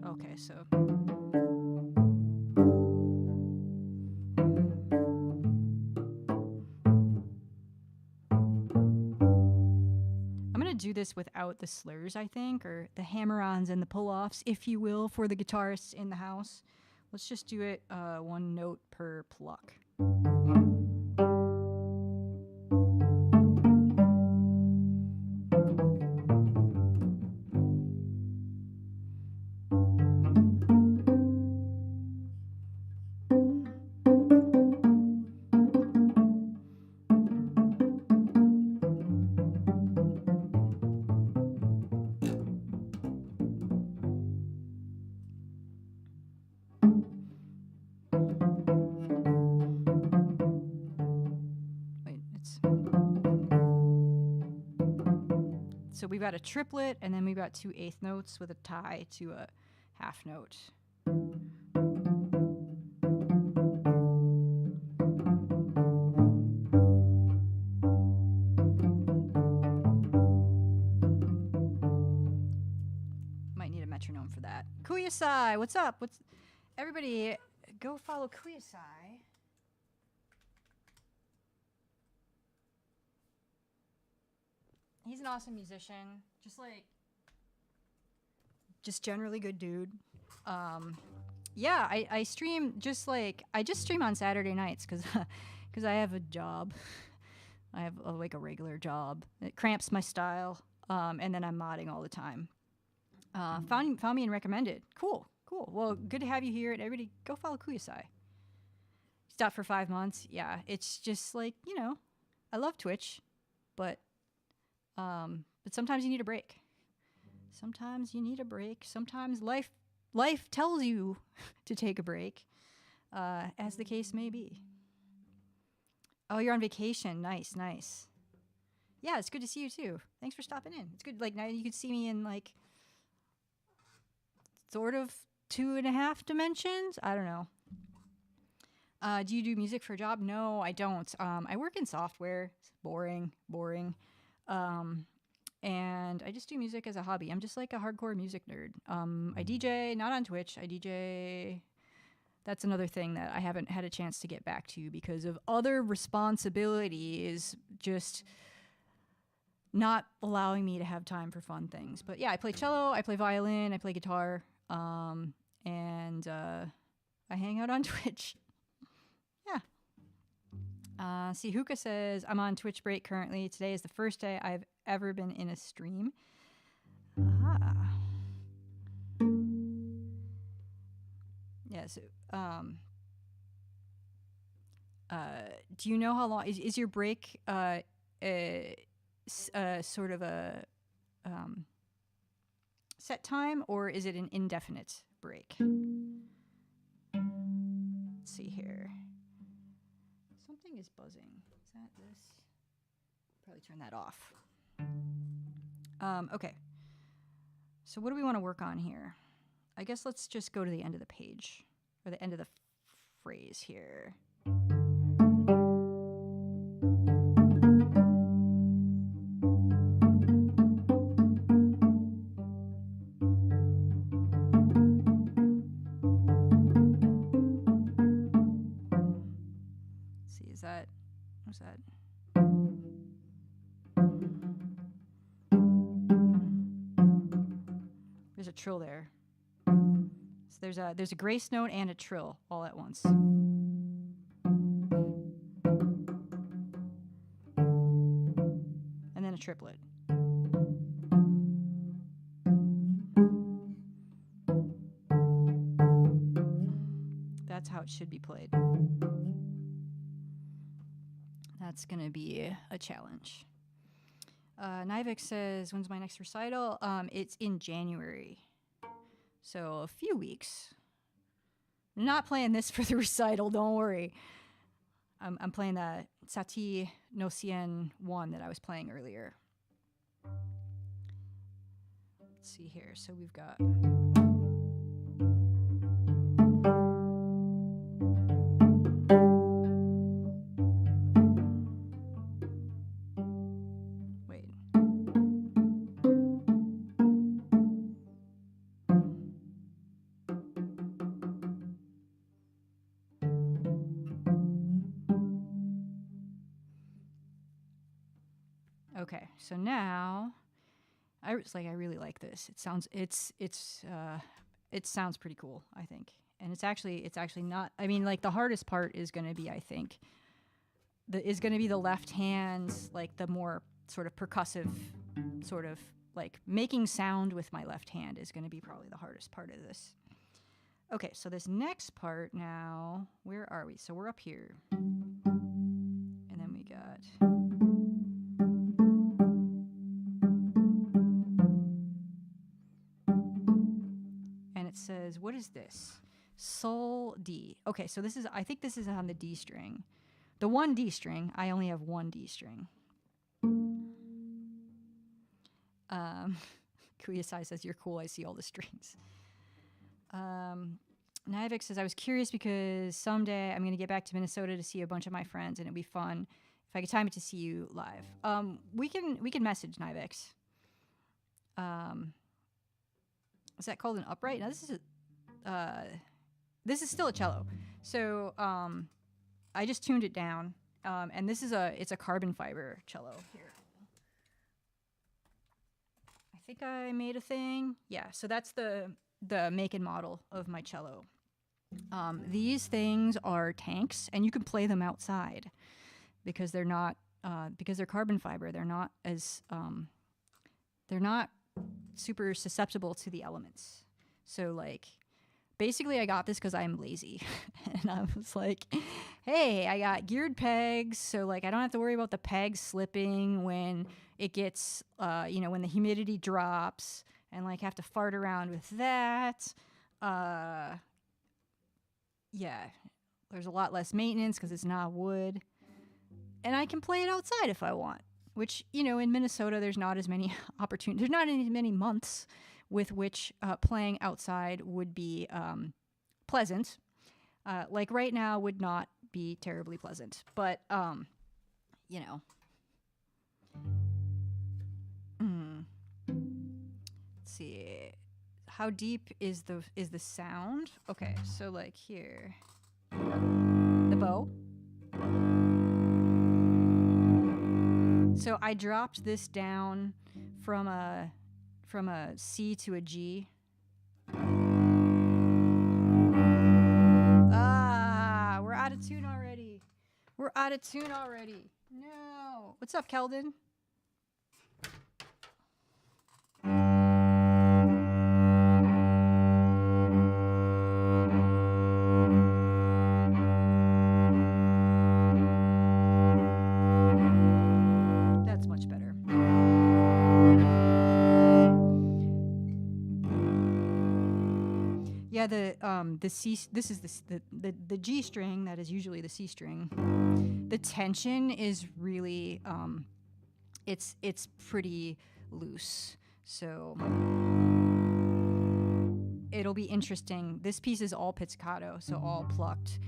Okay, so do this without the slurs, I think, or the hammer-ons and the pull-offs, if you will, for the guitarists in the house. Let's just do it 1 note per pluck. So we've got a triplet, and then we've got 2 eighth notes with a tie to a half note. Might need a metronome for that. Kuyasai, what's up? Everybody go follow Kuyasai. He's an awesome musician, just generally good dude. I stream I just stream on Saturday nights because I have a job. I have a regular job. It cramps my style, and then I'm modding all the time. Found me and recommended. Cool. Well, good to have you here, and everybody go follow Kuyasai. Stopped for 5 months. Yeah, it's just I love Twitch, but sometimes you need a break. Sometimes life tells you to take a break, as the case may be. Oh, you're on vacation. Nice. Yeah, it's good to see you too. Thanks for stopping in. It's good. Now you could see me in sort of 2.5 dimensions. I don't know. Do you do music for a job? No, I don't. I work in software. It's boring. And I just do music as a hobby. I'm just a hardcore music nerd. I DJ, not on Twitch. I DJ. That's another thing that I haven't had a chance to get back to because of other responsibilities just not allowing me to have time for fun things. But yeah, I play cello, I play violin, I play guitar, and I hang out on Twitch. See, Hookah says, I'm on Twitch break currently. Today is the first day I've ever been in a stream. Yeah, so, do you know how long, is your break sort of a set time, or is it an indefinite break? Let's see here. Something is buzzing. Is that this? probably turn that off. Okay. So what do we want to work on here? I guess let's just go to the end of the page, or the end of the phrase here. Let's see, is that, what's that? There's a trill there. So there's a grace note and a trill all at once. And then a triplet. That's how it should be played. That's going to be a challenge. Nivek says, when's my next recital? It's in January. So a few weeks. I'm not playing this for the recital, don't worry. I'm playing that Satie Gnossienne 1 that I was playing earlier. Let's see here. So we've got... Okay, so now I really like this. It sounds pretty cool, I think. And it's actually not, I mean, like the hardest part is going to be, I think, the left hand, like the more sort of percussive sort of like making sound with my left hand is going to be probably the hardest part of this. Okay, so this next part now, where are we? So we're up here. And then we got... It says, what is this? Sol D. Okay, so this is, I think this is on the D string. The one D string, I only have one D string. Kuyasai says, you're cool, I see all the strings. Nivek says, I was curious because someday I'm going to get back to Minnesota to see a bunch of my friends, and it'd be fun if I could time it to see you live. We can message Nivek. Is that called an upright? Now this is still a cello. So I just tuned it down, and it's a carbon fiber cello here. I think I made a thing. Yeah. So that's the make and model of my cello. These things are tanks, and you can play them outside because they're not because they're carbon fiber. They're not as they're not super susceptible to the elements. So like basically I got this because I'm lazy. And I was like, hey, I got geared pegs, so like I don't have to worry about the pegs slipping when it gets when the humidity drops, and like have to fart around with that. Yeah, there's a lot less maintenance because it's not wood, and I can play it outside if I want. Which, in Minnesota, there's not as many opportunities. There's not as many months with which playing outside would be pleasant. Like right now would not be terribly pleasant. But, Let's see. How deep is the sound? Okay, so like here. The bow. So I dropped this down from a C to a G. We're out of tune already. No. What's up, Keldon? Yeah, the C. This is the G string that is usually the C string. The tension is really it's pretty loose. So it'll be interesting. This piece is all pizzicato, so all plucked.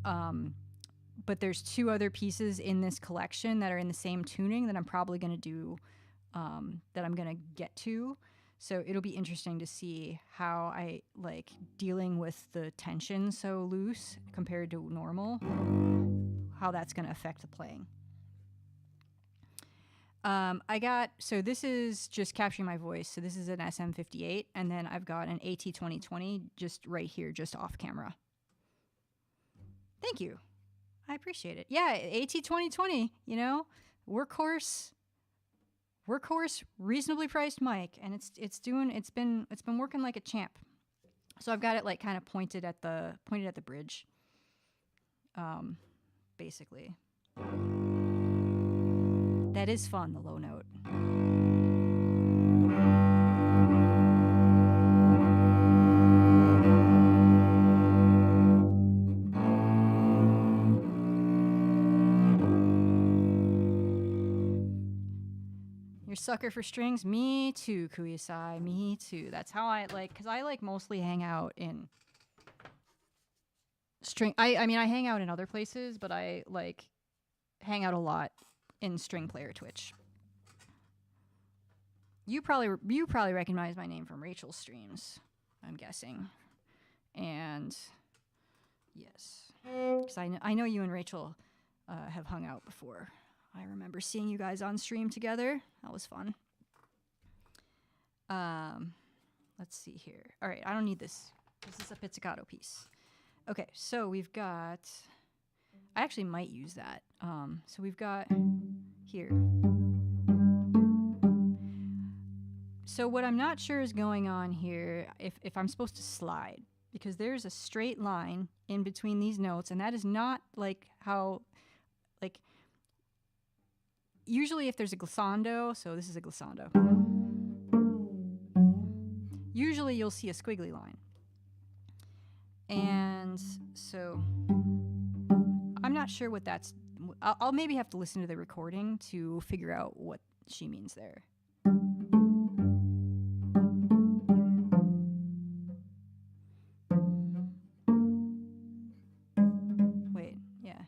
But there's 2 other pieces in this collection that are in the same tuning that I'm probably going to do, that I'm going to get to. So it'll be interesting to see how I like dealing with the tension so loose compared to normal, how that's going to affect the playing. So this is just capturing my voice. So this is an SM58, and then I've got an AT2020 just right here, just off camera. Thank you. I appreciate it. Yeah, AT2020, you know, workhorse, reasonably priced mic, and it's been working like a champ. So I've got it like kind of pointed at the bridge, basically. That is fun, the low note. You're a sucker for strings? Me too, Kuyasai. Me too. That's how I like, because I like mostly hang out in string. I mean, I hang out in other places, but I like hang out a lot in String Player Twitch. You probably recognize my name from Rachel's streams, I'm guessing. And yes, because I know you and Rachel have hung out before. I remember seeing you guys on stream together. That was fun. Let's see here. All right, I don't need this. This is a pizzicato piece. Okay, so we've got... I actually might use that. So we've got here. So what I'm not sure is going on here, if I'm supposed to slide, because there's a straight line in between these notes, and that is not like how, like, usually if there's a glissando, so this is a glissando, usually you'll see a squiggly line. And so I'm not sure what that's... I'll maybe have to listen to the recording to figure out what she means there. Wait, yeah.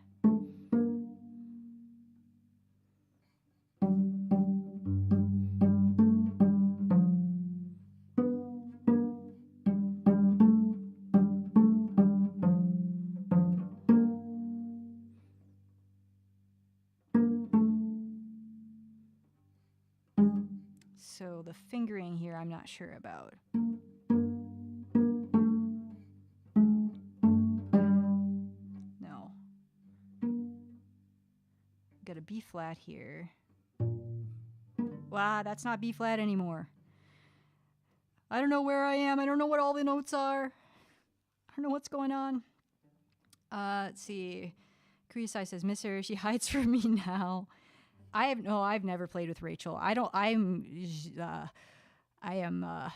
So the fingering here, I'm not sure about. No. Got a B flat here. Wow, that's not B flat anymore. I don't know where I am. I don't know what all the notes are. I don't know what's going on. Let's see. Kuyasai says, miss her. She hides from me now. I've never played with Rachel. I am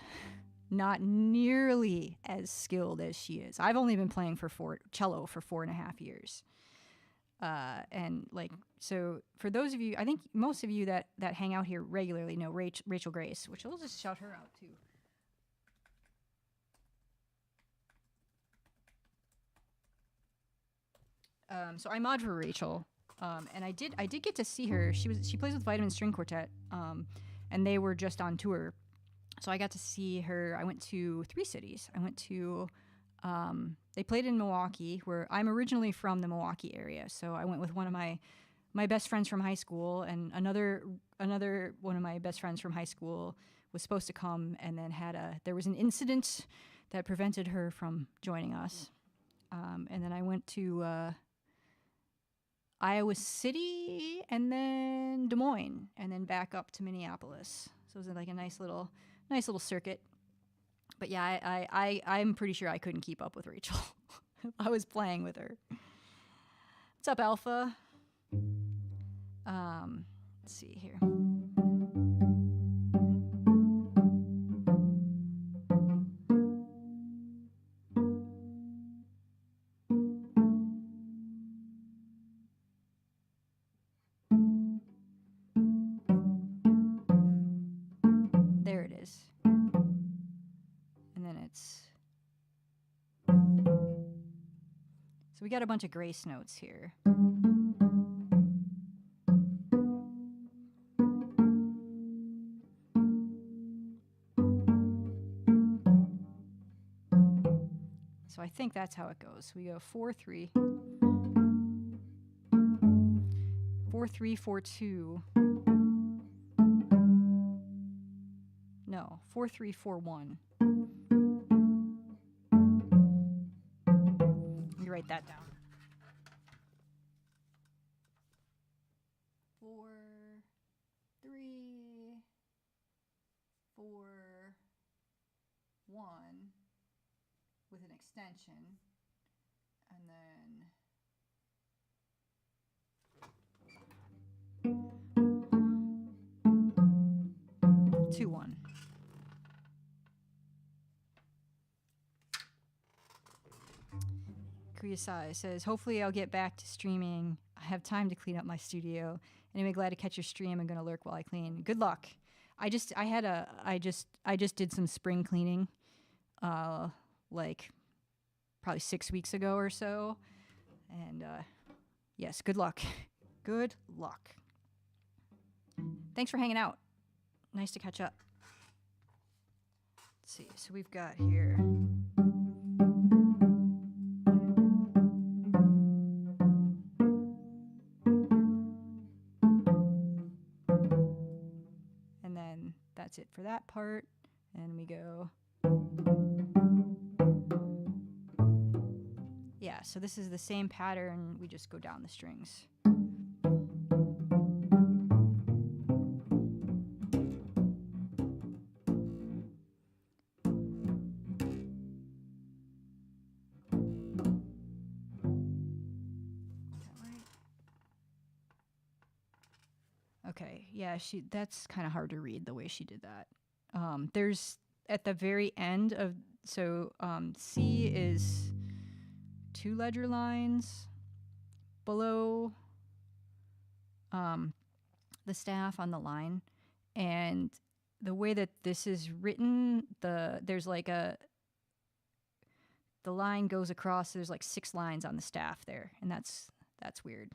not nearly as skilled as she is. I've only been playing cello for 4.5 years. And like, so for those of you, I think most of you that hang out here regularly know Rachel Grace, which I'll just shout her out too. So I mod for Rachel. And I did get to see her. She plays with Vitamin String Quartet, and they were just on tour, so I got to see her. I went to 3 cities. I went to they played in Milwaukee, where I'm originally from the Milwaukee area. So I went with one of my best friends from high school, and another one of my best friends from high school was supposed to come, and then there was an incident that prevented her from joining us, and then I went to Iowa City, and then Des Moines, and then back up to Minneapolis. So it was like a nice little circuit. But yeah, I'm pretty sure I couldn't keep up with Rachel. I was playing with her. What's up, Alpha? Let's see here. it's... So we got a bunch of grace notes here. So I think that's how it goes. We go 4 3 4 3 4 2. No, 4 3 4 1. Let me write that down. 4 3 4 1 with an extension, and then 2 1. Kuyasai says, hopefully I'll get back to streaming. I have time to clean up my studio. Anyway, glad to catch your stream. I'm gonna lurk while I clean. Good luck. I just did some spring cleaning, like probably 6 weeks ago or so. And yes, good luck. Good luck. Thanks for hanging out. Nice to catch up. Let's see. So we've got here. And then that's it for that part. And we go. Yeah, so this is the same pattern. We just go down the strings. Okay, yeah, that's kind of hard to read the way she did that. There's at the very end of, so C is 2 ledger lines below the staff on the line, and the way that this is written, there's like the line goes across. There's like 6 lines on the staff there, and that's weird.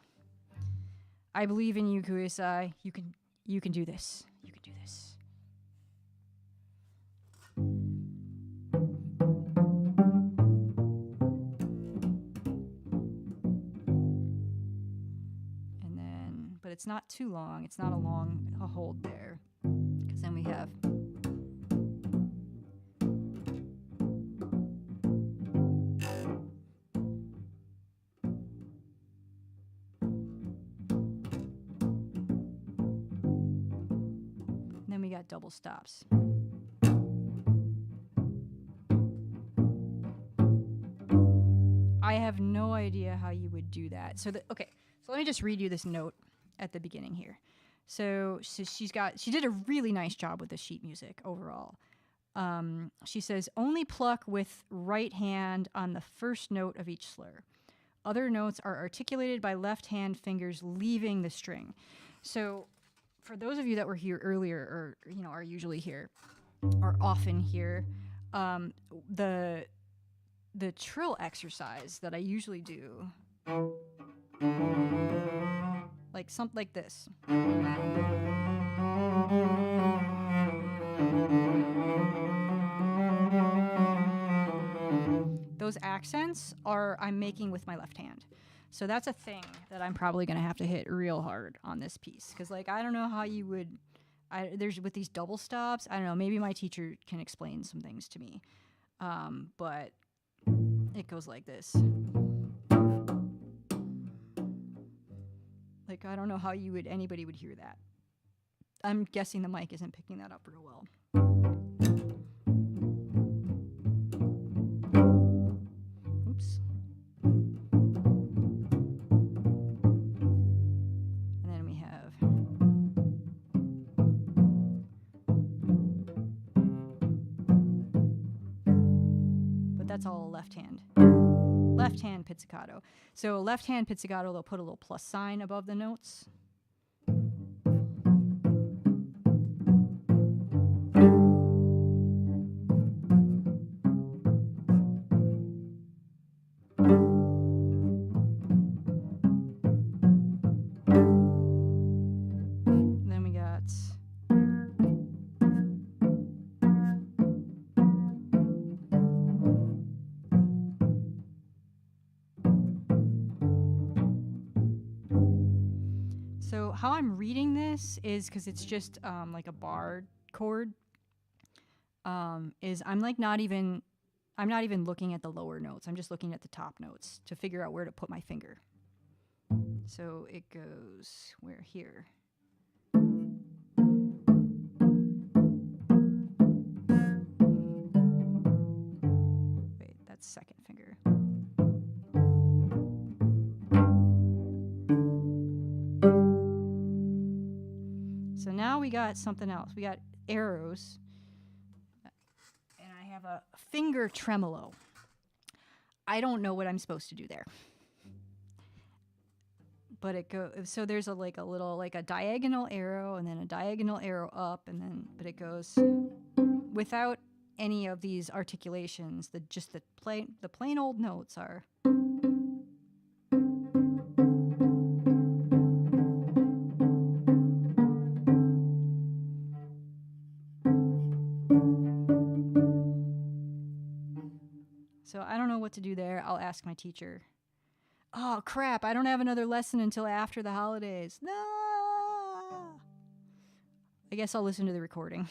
I believe in you, Kuisai. You can do this. You can do this. And then, but it's not too long. It's not a hold there, because then we have. We got double stops. I have no idea how you would do that. So okay, so let me just read you this note at the beginning here. So she did a really nice job with the sheet music overall. She says, only pluck with right hand on the first note of each slur. Other notes are articulated by left hand fingers leaving the string. So for those of you that were here earlier, or are usually here, or often here, the trill exercise that I usually do, like something like this. Those accents I'm making with my left hand. So that's a thing that I'm probably going to have to hit real hard on this piece. Because, I don't know how you would... there's with these double stops, I don't know, maybe my teacher can explain some things to me. But it goes like this. I don't know how anybody would hear that. I'm guessing the mic isn't picking that up real well. Oops. That's all left hand. Left hand pizzicato. So left hand pizzicato, they'll put a little plus sign above the notes. So how I'm reading this is, because it's just like a bar chord, is I'm not even looking at the lower notes. I'm just looking at the top notes to figure out where to put my finger. So it goes where here. Wait, that's second finger. So now we got something else. We got arrows. And I have a finger tremolo. I don't know what I'm supposed to do there. But it goes, so there's a little diagonal arrow and then a diagonal arrow up, and then, but it goes without any of these articulations. The plain old notes are. So I don't know what to do there. I'll ask my teacher. Oh, crap. I don't have another lesson until after the holidays. No! I guess I'll listen to the recording.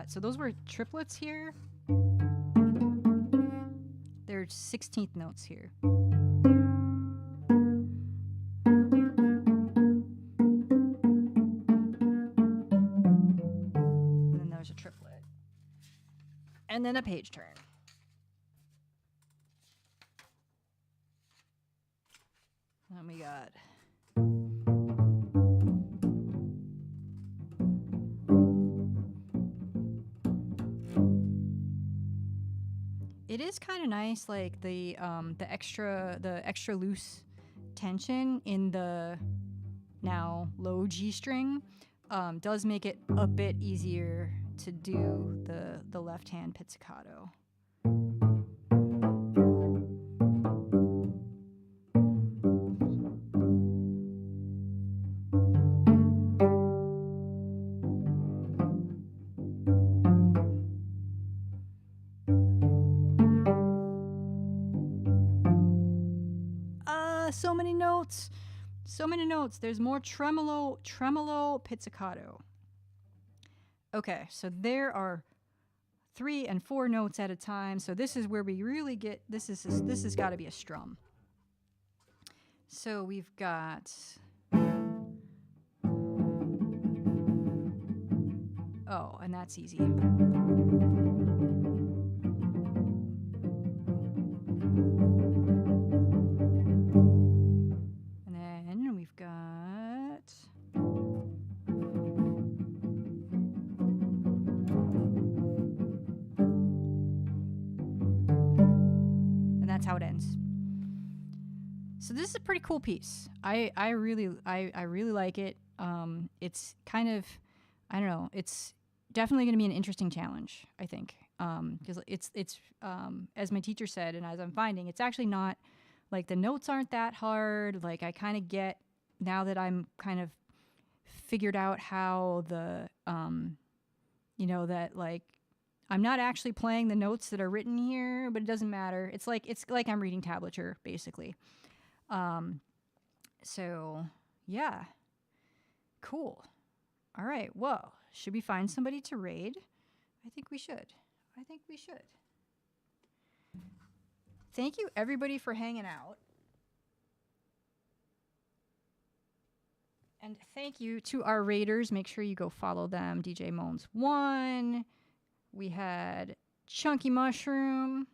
So those were triplets here. There's 16th notes here. And then there's a triplet. And then a page turn. And we got... It is kind of nice, like the extra loose tension in the now low G string does make it a bit easier to do the left hand pizzicato. So many notes. There's more tremolo pizzicato. Okay, so there are 3 and 4 notes at a time. So this is where we really get, this has got to be a strum. So we've got, oh, and that's easy. How it ends. So this is a pretty cool piece. I really like it. It's kind of, I don't know, it's definitely going to be an interesting challenge, I think, because it's as my teacher said, and as I'm finding, it's actually not like the notes aren't that hard. Like I kind of get now that I'm kind of figured out how the that like I'm not actually playing the notes that are written here, but it doesn't matter. It's like I'm reading tablature, basically. So, yeah. Cool. All right, well, should we find somebody to raid? I think we should. Thank you, everybody, for hanging out. And thank you to our raiders. Make sure you go follow them. DJ Moans 1. We had Chunky Mushroom.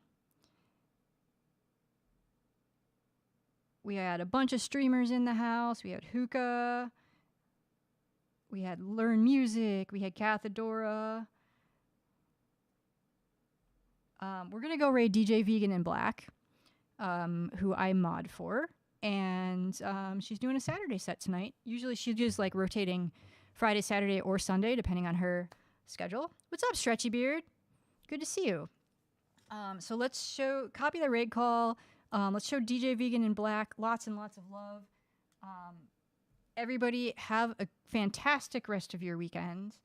We had a bunch of streamers in the house. We had Hookah. We had Learn Music. We had Cathedora. We're going to go raid DJ Vegan in Black. who I mod for. And she's doing a Saturday set tonight. Usually she does like rotating Friday, Saturday, or Sunday, depending on her schedule. What's up, Stretchy Beard? Good to see you. So let's copy the raid call. Let's show DJ Vegan in Black lots and lots of love. Everybody have a fantastic rest of your weekend.